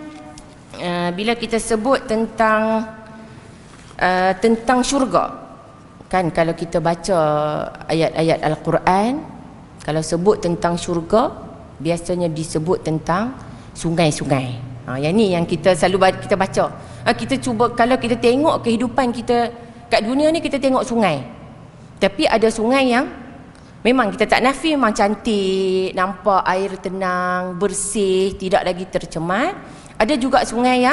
bila kita sebut tentang syurga, kan kalau kita baca ayat-ayat Al-Quran, kalau sebut tentang syurga biasanya disebut tentang sungai-sungai. Yang ni yang kita selalu kita baca. Kita cuba, kalau kita tengok kehidupan kita kat dunia ni, kita tengok sungai. Tapi ada sungai yang memang kita tak nafi, memang cantik, nampak air tenang, bersih, tidak lagi tercemar. Ada juga sungai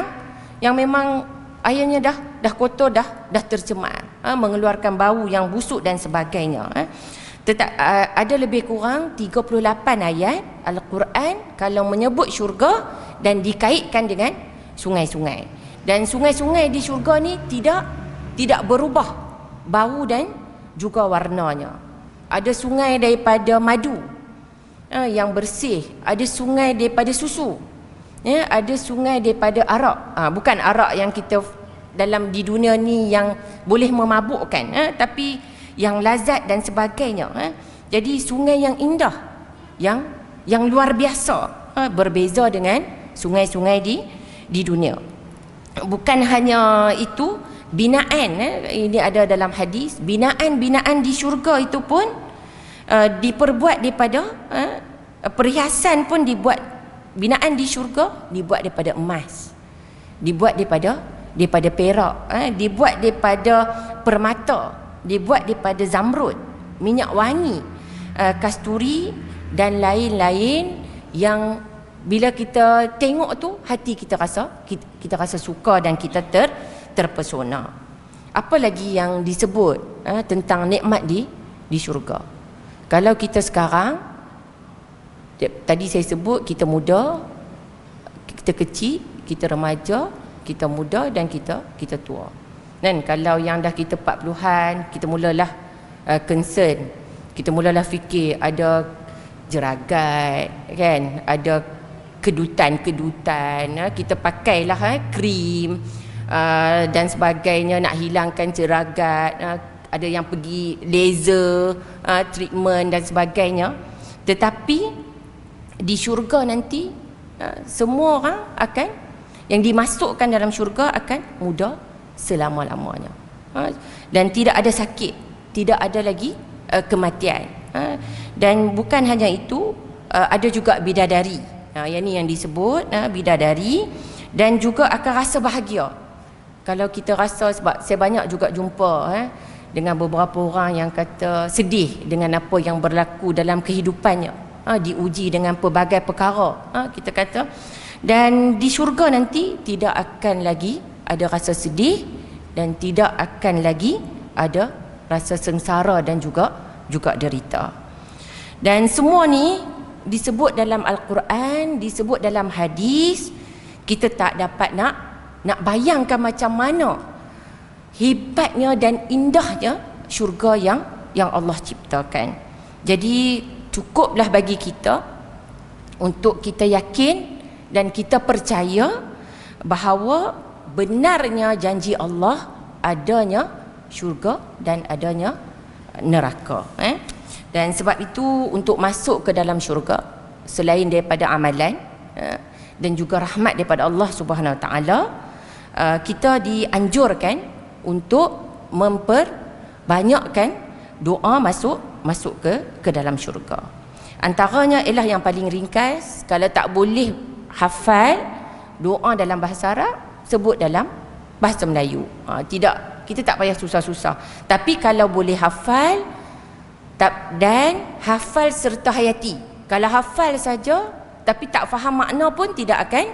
yang memang airnya dah kotor, dah tercemar, mengeluarkan bau yang busuk dan sebagainya. Ada lebih kurang 38 ayat Al-Quran kalau menyebut syurga dan dikaitkan dengan sungai-sungai. Dan sungai-sungai di syurga ni tidak berubah bau dan juga warnanya. Ada sungai daripada madu yang bersih, ada sungai daripada susu, ada sungai daripada arak. Bukan arak yang kita dalam di dunia ni yang boleh memabukkan, tapi yang lazat dan sebagainya. Jadi sungai yang indah, yang luar biasa, berbeza dengan sungai-sungai di dunia. Bukan hanya itu, binaan, ini ada dalam hadis, binaan di syurga itu pun diperbuat daripada perhiasan pun dibuat. Binaan di syurga dibuat daripada emas, dibuat daripada perak, dibuat daripada permata, dibuat daripada zamrud, minyak wangi, kasturi dan lain-lain, yang bila kita tengok tu hati kita rasa suka dan kita terpesona. Apa lagi yang disebut tentang nikmat di syurga? Kalau kita sekarang, tadi saya sebut kita muda, kita kecil, kita remaja, kita muda dan kita tua. Dan kalau yang dah kita 40-an, kita mulalah concern, kita mulalah fikir ada jeragat, kan, ada kedutan-kedutan, kita pakailah krim dan sebagainya nak hilangkan jeragat, ada yang pergi laser treatment dan sebagainya. Tetapi di syurga nanti semua orang akan, yang dimasukkan dalam syurga akan muda selama-lamanya, dan tidak ada sakit, tidak ada lagi kematian. Dan bukan hanya itu, ada juga bidadari. Yang ni yang disebut bidadari, dan juga akan rasa bahagia. Kalau kita rasa, sebab saya banyak juga jumpa dengan beberapa orang yang kata sedih dengan apa yang berlaku dalam kehidupannya, diuji dengan pelbagai perkara, kita kata. Dan di syurga nanti tidak akan lagi ada rasa sedih, dan tidak akan lagi ada rasa sengsara dan juga derita. Dan semua ni disebut dalam Al-Quran, disebut dalam hadis. Kita tak dapat nak bayangkan macam mana hebatnya dan indahnya syurga yang Allah ciptakan. Jadi cukuplah bagi kita untuk kita yakin dan kita percaya bahawa benarnya janji Allah, adanya syurga dan adanya neraka. Dan sebab itu untuk masuk ke dalam syurga, selain daripada amalan dan juga rahmat daripada Allah Subhanahu Wa Taala, kita dianjurkan untuk memperbanyakkan doa masuk ke dalam syurga. Antaranya ialah yang paling ringkas, kalau tak boleh hafal doa dalam bahasa Arab, sebut dalam bahasa Melayu. Kita tak payah susah-susah. Tapi kalau boleh hafal dan hafal serta hayati. Kalau hafal saja tapi tak faham makna pun tidak akan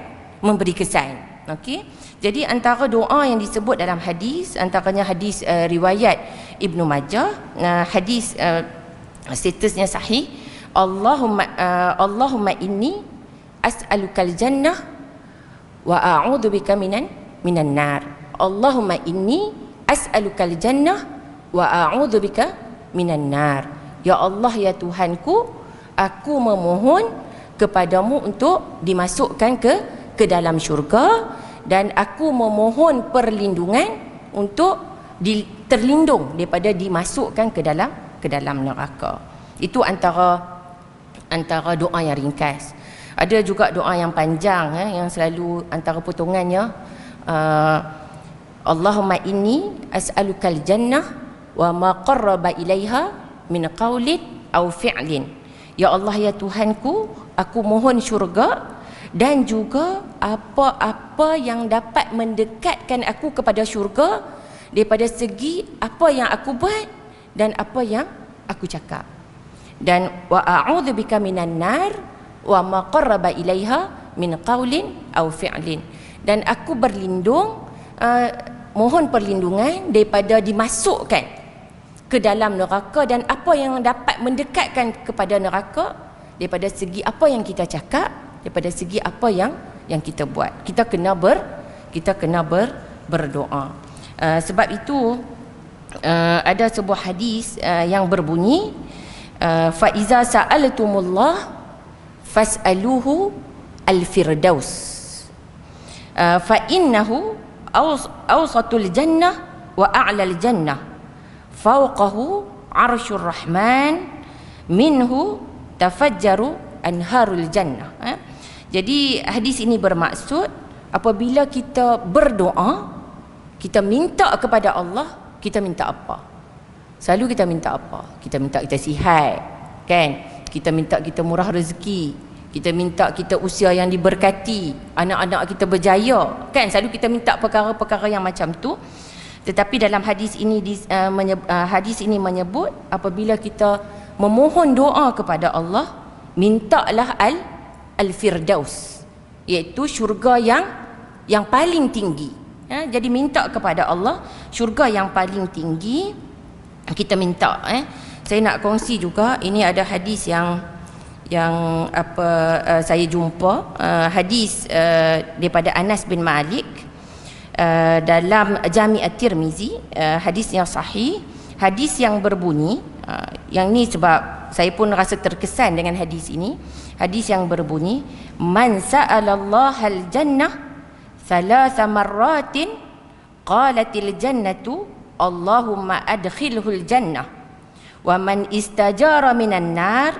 memberi kesan. Okey. Jadi antara doa yang disebut dalam hadis, antaranya hadis riwayat Ibnu Majah, hadis statusnya sahih. Allahumma inni as'alukal jannah wa a'udzubika minan nar. Allahumma inni as'alukal jannah wa a'udzubika minan nar. Ya Allah, ya Tuhanku, aku memohon kepadamu untuk dimasukkan ke dalam syurga, dan aku memohon perlindungan untuk terlindung daripada dimasukkan ke dalam neraka. Itu antara doa yang ringkas. Ada juga doa yang panjang yang selalu antara potongannya, Allahumma inni as'alukal jannah wa ma qarraba ilaiha min qaulin aw fi'lin. Ya Allah, ya Tuhanku, aku mohon syurga dan juga apa-apa yang dapat mendekatkan aku kepada syurga daripada segi apa yang aku buat dan apa yang aku cakap. Dan wa a'udzubika minan nar wa ma qarraba ilaiha min qaulin aw fi'lin. Dan aku berlindung, mohon perlindungan daripada dimasukkan ke dalam neraka dan apa yang dapat mendekatkan kepada neraka daripada segi apa yang kita cakap, daripada segi apa yang kita buat. Kita kena berdoa. Sebab itu ada sebuah hadis yang berbunyi, fa iza sa'altumullah fas'aluhu al-firdaus fa innahu awsatul jannah wa a'lal jannah fawqahu arsyur rahman minhu tafajjaru anharul jannah. Jadi hadis ini bermaksud apabila kita berdoa, kita minta kepada Allah, kita minta apa? Selalu kita minta apa? Kita minta kita sihat, kan? Kita minta kita murah rezeki, kita minta kita usia yang diberkati, anak-anak kita berjaya, kan? Selalu kita minta perkara-perkara yang macam tu. Tetapi dalam hadis ini menyebut apabila kita memohon doa kepada Allah, mintalah al-firdaus, iaitu syurga yang paling tinggi. Jadi minta kepada Allah syurga yang paling tinggi, kita minta. Saya nak kongsi juga, ini ada hadis yang saya jumpa, hadis daripada Anas bin Malik dalam Jami' At-Tirmizi, hadis yang sahih, hadis yang berbunyi, yang ni sebab saya pun rasa terkesan dengan hadis ini. Hadis yang berbunyi, man sa'alallaha al-jannah thalatha marratin qalatil jannatu Allahumma adkhilhul jannah, wa man istajara minan nar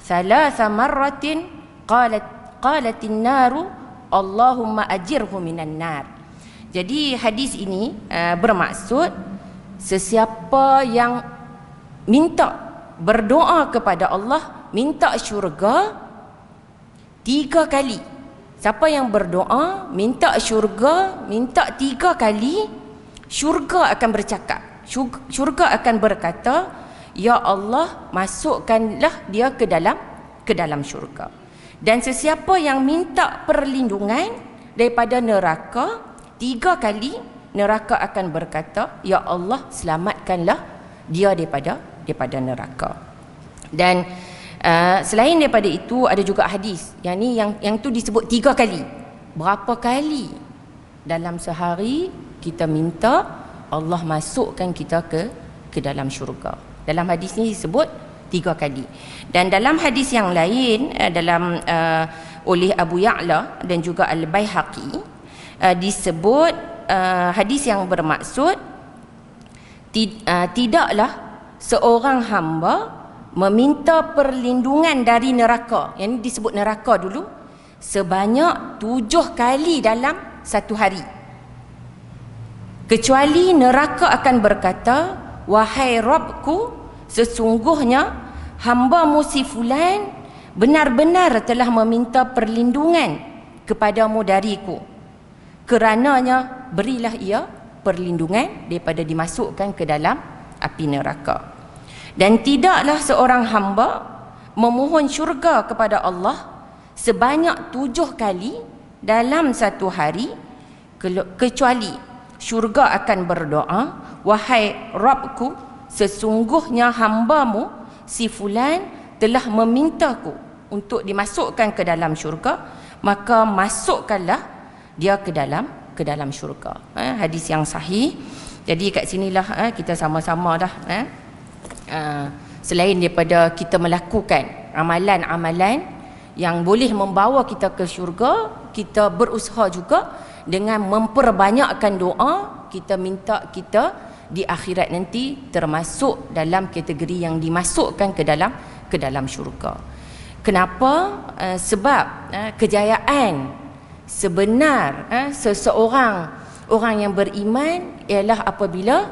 thalatha marratin qalatin naru Allahumma ajirhu minan nar. Jadi hadis ini bermaksud sesiapa yang minta berdoa kepada Allah minta syurga 3 kali. Siapa yang berdoa minta syurga, minta 3 kali, syurga akan bercakap. Syurga akan berkata, ya Allah, masukkanlah dia ke dalam syurga. Dan sesiapa yang minta perlindungan daripada neraka 3 kali, neraka akan berkata, ya Allah, selamatkanlah dia daripada neraka. Dan selain daripada itu ada juga hadis yang tu disebut 3 kali. Berapa kali dalam sehari kita minta Allah masukkan kita ke dalam syurga? Dalam hadis ni disebut 3 kali. Dan dalam hadis yang lain oleh Abu Ya'la dan juga Al-Baihaqi disebut hadis yang bermaksud tidaklah seorang hamba meminta perlindungan dari neraka, yang disebut neraka dulu, sebanyak 7 kali dalam satu hari, kecuali neraka akan berkata, wahai Rabbku, sesungguhnya hamba-Mu si fulan benar-benar telah meminta perlindungan kepadamu dariku, kerananya berilah ia perlindungan daripada dimasukkan ke dalam api neraka. Dan tidaklah seorang hamba memohon syurga kepada Allah sebanyak 7 kali dalam satu hari, kecuali syurga akan berdoa, wahai Rabbku, sesungguhnya hamba-Mu si fulan telah memintaku untuk dimasukkan ke dalam syurga, maka masukkanlah dia ke dalam syurga. Hadis yang sahih. Jadi kat sinilah kita sama-sama dah selain daripada kita melakukan amalan-amalan yang boleh membawa kita ke syurga, kita berusaha juga dengan memperbanyakkan doa. Kita minta kita di akhirat nanti termasuk dalam kategori yang dimasukkan ke dalam syurga. Kenapa? Sebab kejayaan sebenar seseorang orang yang beriman ialah apabila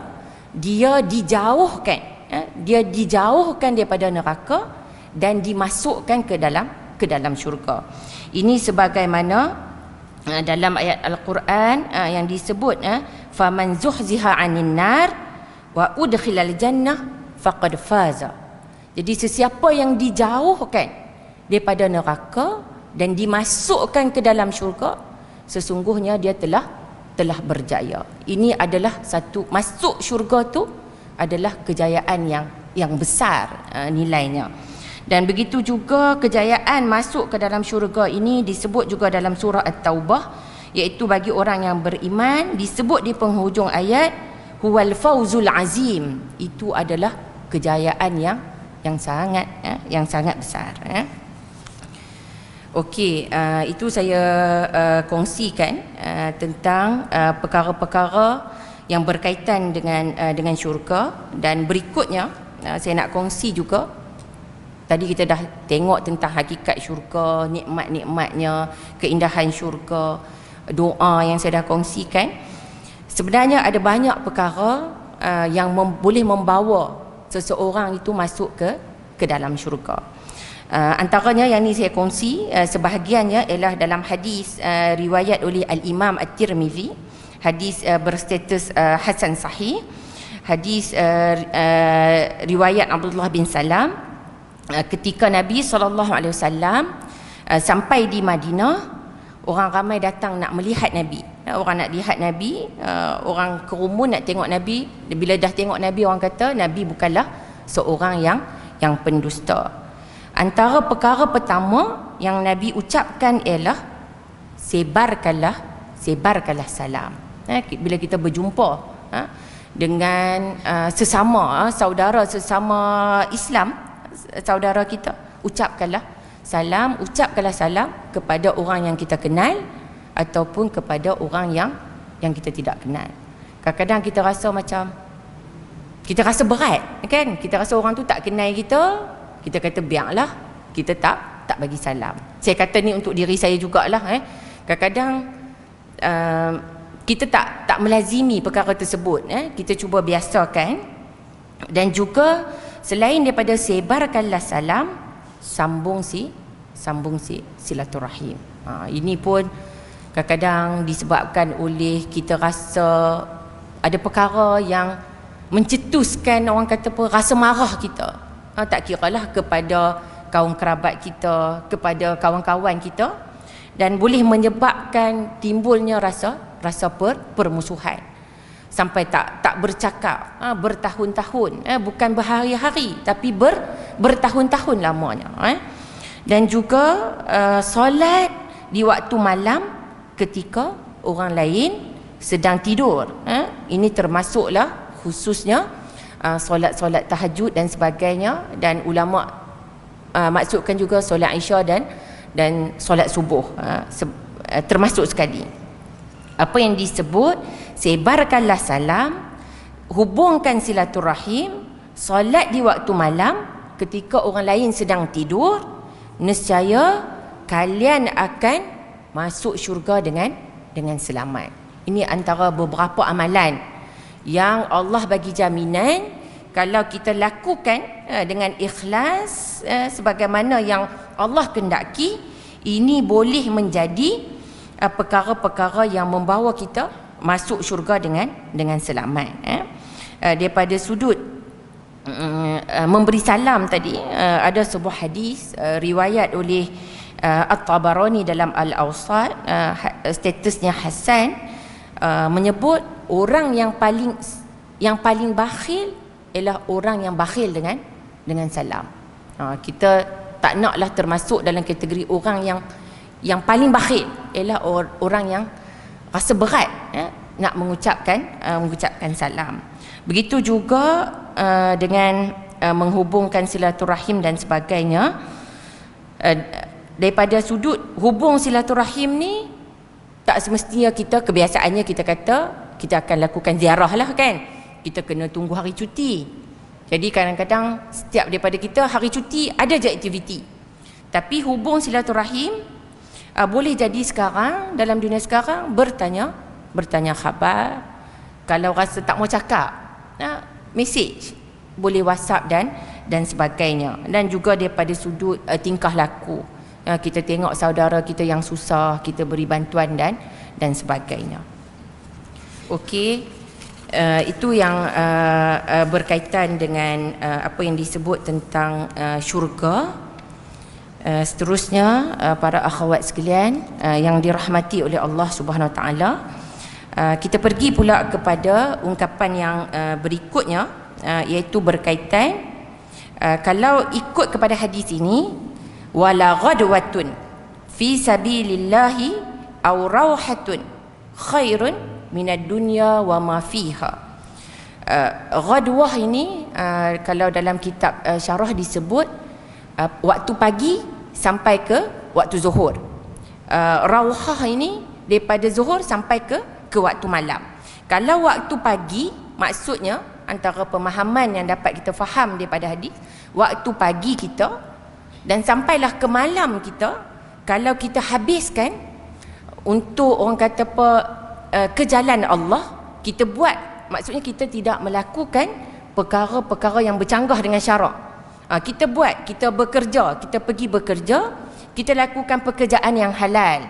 dia dijauhkan daripada neraka dan dimasukkan ke dalam syurga. Ini sebagaimana dalam ayat Al-Quran yang disebut faman zuhziha 'anil nar wa udkhilal jannah faqad faza. Jadi sesiapa yang dijauhkan daripada neraka dan dimasukkan ke dalam syurga, sesungguhnya dia telah berjaya. Ini adalah satu, masuk syurga tu adalah kejayaan yang besar nilainya. Dan begitu juga kejayaan masuk ke dalam syurga ini disebut juga dalam surah At-Taubah, iaitu bagi orang yang beriman, disebut di penghujung ayat huwal fauzul azim. Itu adalah kejayaan yang sangat besar. Okey, itu saya kongsikan tentang perkara-perkara yang berkaitan dengan syurga. Dan berikutnya saya nak kongsi juga, tadi kita dah tengok tentang hakikat syurga, nikmat-nikmatnya, keindahan syurga, doa yang saya dah kongsikan. Sebenarnya ada banyak perkara yang boleh membawa seseorang itu masuk ke dalam syurga. Antaranya yang ni saya kongsi, sebahagiannya ialah dalam hadis riwayat oleh Al-Imam At-Tirmizi, hadis berstatus hasan sahih, hadis riwayat Abdullah bin Salam, ketika Nabi SAW sampai di Madinah, orang ramai datang nak melihat Nabi. Orang nak lihat Nabi, orang kerumun nak tengok Nabi. Bila dah tengok Nabi, orang kata Nabi bukanlah seorang yang pendusta. Antara perkara pertama yang Nabi ucapkan ialah sebarkanlah salam. Bila kita berjumpa dengan sesama saudara sesama Islam, saudara kita, ucapkanlah salam kepada orang yang kita kenal ataupun kepada orang yang kita tidak kenal. Kadang-kadang kita rasa macam kita rasa berat, kan? Kita rasa orang tu tak kenal kita kata biarlah, kita tak bagi salam. Saya kata ni untuk diri saya jugalah. Kadang-kadang kita tak melazimi perkara tersebut. Kita cuba biasakan. Dan juga selain daripada sebarkanlah salam, sambung silaturahim. Ini pun kadang-kadang disebabkan oleh kita rasa ada perkara yang mencetuskan, orang kata apa, rasa marah kita. Tak kiralah kepada kaum kerabat kita, kepada kawan-kawan kita, dan boleh menyebabkan timbulnya rasa permusuhan sampai tak bercakap bertahun-tahun, bukan berhari-hari tapi bertahun-tahun lamanya. Dan juga solat di waktu malam ketika orang lain sedang tidur. Ini termasuklah khususnya solat-solat tahajud dan sebagainya, dan ulama maksudkan juga solat Isya dan solat subuh termasuk sekali. Apa yang disebut sebarkanlah salam, hubungkan silaturahim, solat di waktu malam ketika orang lain sedang tidur, nescaya kalian akan masuk syurga dengan selamat. Ini antara beberapa amalan yang Allah bagi jaminan kalau kita lakukan dengan ikhlas sebagaimana yang Allah kehendaki, ini boleh menjadi perkara-perkara yang membawa kita masuk syurga dengan selamat. Daripada sudut memberi salam tadi, ada sebuah hadis riwayat oleh At-Tabarani dalam Al-Awsat, statusnya Hasan, menyebut orang yang paling bakhil ialah orang yang bakhil dengan salam. Kita tak naklah termasuk dalam kategori orang yang paling bakhil, ialah orang yang rasa berat nak mengucapkan salam. Begitu juga dengan menghubungkan silaturahim dan sebagainya. Daripada sudut hubung silaturahim ni, tak semestinya kebiasaannya kita kata kita akan lakukan ziarah lah kan. Kita kena tunggu hari cuti. Jadi kadang-kadang setiap daripada kita hari cuti ada je aktiviti. Tapi hubung silaturahim boleh jadi sekarang, dalam dunia sekarang, bertanya khabar. Kalau rasa tak mau cakap, mesej, boleh WhatsApp dan sebagainya. Dan juga daripada sudut tingkah laku, kita tengok saudara kita yang susah, kita beri bantuan dan sebagainya. Okey, itu yang berkaitan dengan apa yang disebut tentang syurga. Seterusnya, para akhwat sekalian yang dirahmati oleh Allah Subhanahu Wa Taala, kita pergi pula kepada ungkapan yang berikutnya, iaitu berkaitan kalau ikut kepada hadis ini, wala ghadwatun fi sabilillahi aw rauhatun khairun minad dunya wa ma fiha. Ghadwah ini kalau dalam kitab syarah disebut waktu pagi sampai ke waktu zuhur. Rauhah ini daripada zuhur sampai ke waktu malam. Kalau waktu pagi, maksudnya antara pemahaman yang dapat kita faham daripada hadis, waktu pagi kita dan sampailah ke malam kita, kalau kita habiskan untuk orang kata apa, ke jalan Allah, kita buat, maksudnya kita tidak melakukan perkara-perkara yang bercanggah dengan syarak. Kita buat, kita bekerja, kita pergi bekerja, kita lakukan pekerjaan yang halal,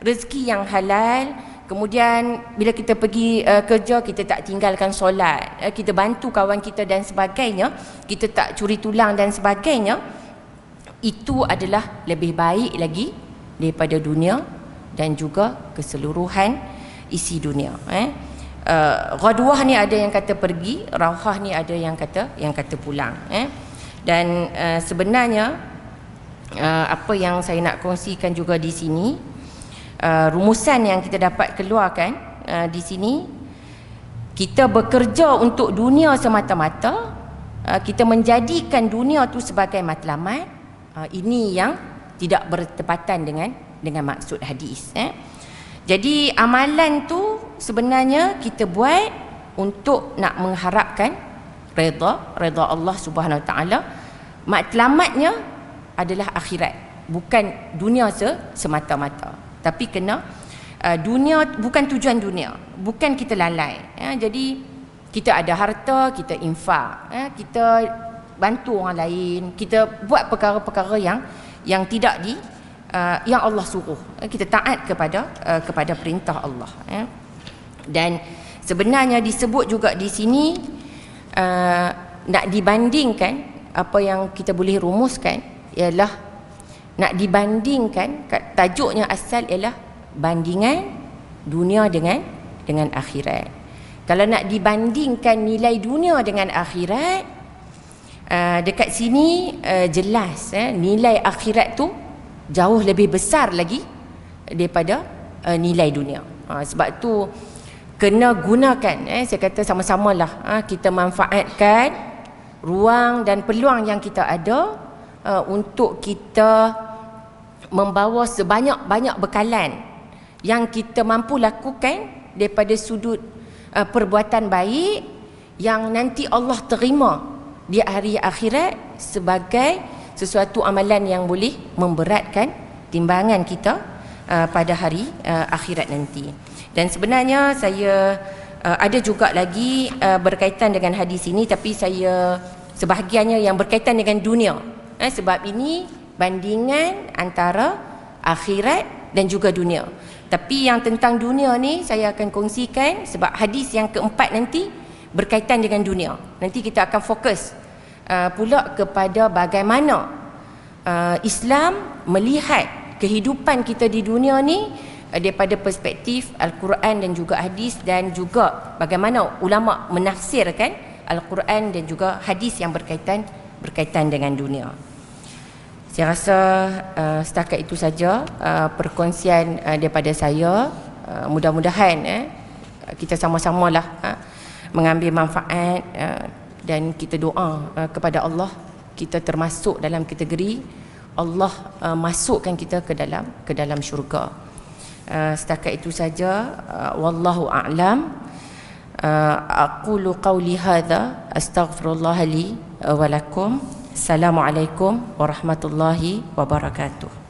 rezeki yang halal. Kemudian bila kita pergi kerja, kita tak tinggalkan solat, kita bantu kawan kita dan sebagainya, kita tak curi tulang dan sebagainya. Itu adalah lebih baik lagi daripada dunia dan juga keseluruhan isi dunia. Ghadwah ni ada yang kata pergi, rauhah ni ada yang kata pulang. Dan sebenarnya apa yang saya nak kongsikan juga di sini, rumusan yang kita dapat keluarkan di sini, kita bekerja untuk dunia semata-mata, kita menjadikan dunia tu sebagai matlamat. Ini yang tidak bertepatan dengan maksud hadis. Jadi amalan tu sebenarnya kita buat untuk nak mengharapkan redha Allah Subhanahu Wa Taala. Matlamatnya adalah akhirat, bukan dunia semata-mata. Tapi kena dunia bukan tujuan dunia, bukan kita lalai. Jadi kita ada harta, kita infak, kita bantu orang lain, kita buat perkara-perkara yang tidak yang Allah suruh. Kita taat kepada perintah Allah. Dan sebenarnya disebut juga di sini nak dibandingkan, apa yang kita boleh rumuskan ialah nak dibandingkan, tajuknya asal ialah bandingan dunia dengan akhirat. Kalau nak dibandingkan nilai dunia dengan akhirat, dekat sini jelas nilai akhirat tu jauh lebih besar lagi daripada nilai dunia. Sebab tu kena gunakan, saya kata sama-samalah kita manfaatkan ruang dan peluang yang kita ada untuk kita membawa sebanyak-banyak bekalan yang kita mampu lakukan daripada sudut perbuatan baik yang nanti Allah terima di hari akhirat sebagai sesuatu amalan yang boleh memberatkan timbangan kita pada hari akhirat nanti. Dan sebenarnya saya ada juga lagi berkaitan dengan hadis ini, tapi saya sebahagiannya yang berkaitan dengan dunia. Sebab ini bandingan antara akhirat dan juga dunia. Tapi yang tentang dunia ni saya akan kongsikan sebab hadis yang keempat nanti berkaitan dengan dunia. Nanti kita akan fokus pula kepada bagaimana Islam melihat kehidupan kita di dunia ni daripada perspektif Al-Quran dan juga hadis, dan juga bagaimana ulama menafsirkan Al-Quran dan juga hadis yang berkaitan dengan dunia. Saya rasa setakat itu saja perkongsian daripada saya. Mudah-mudahan kita sama-samalah mengambil manfaat, dan kita doa kepada Allah kita termasuk dalam kategori Allah masukkan kita ke dalam syurga. Setakat itu saja. Wallahu a'lam. Aqulu qawli hadza astaghfirullah li wa lakum. Assalamualaikum warahmatullahi wabarakatuh.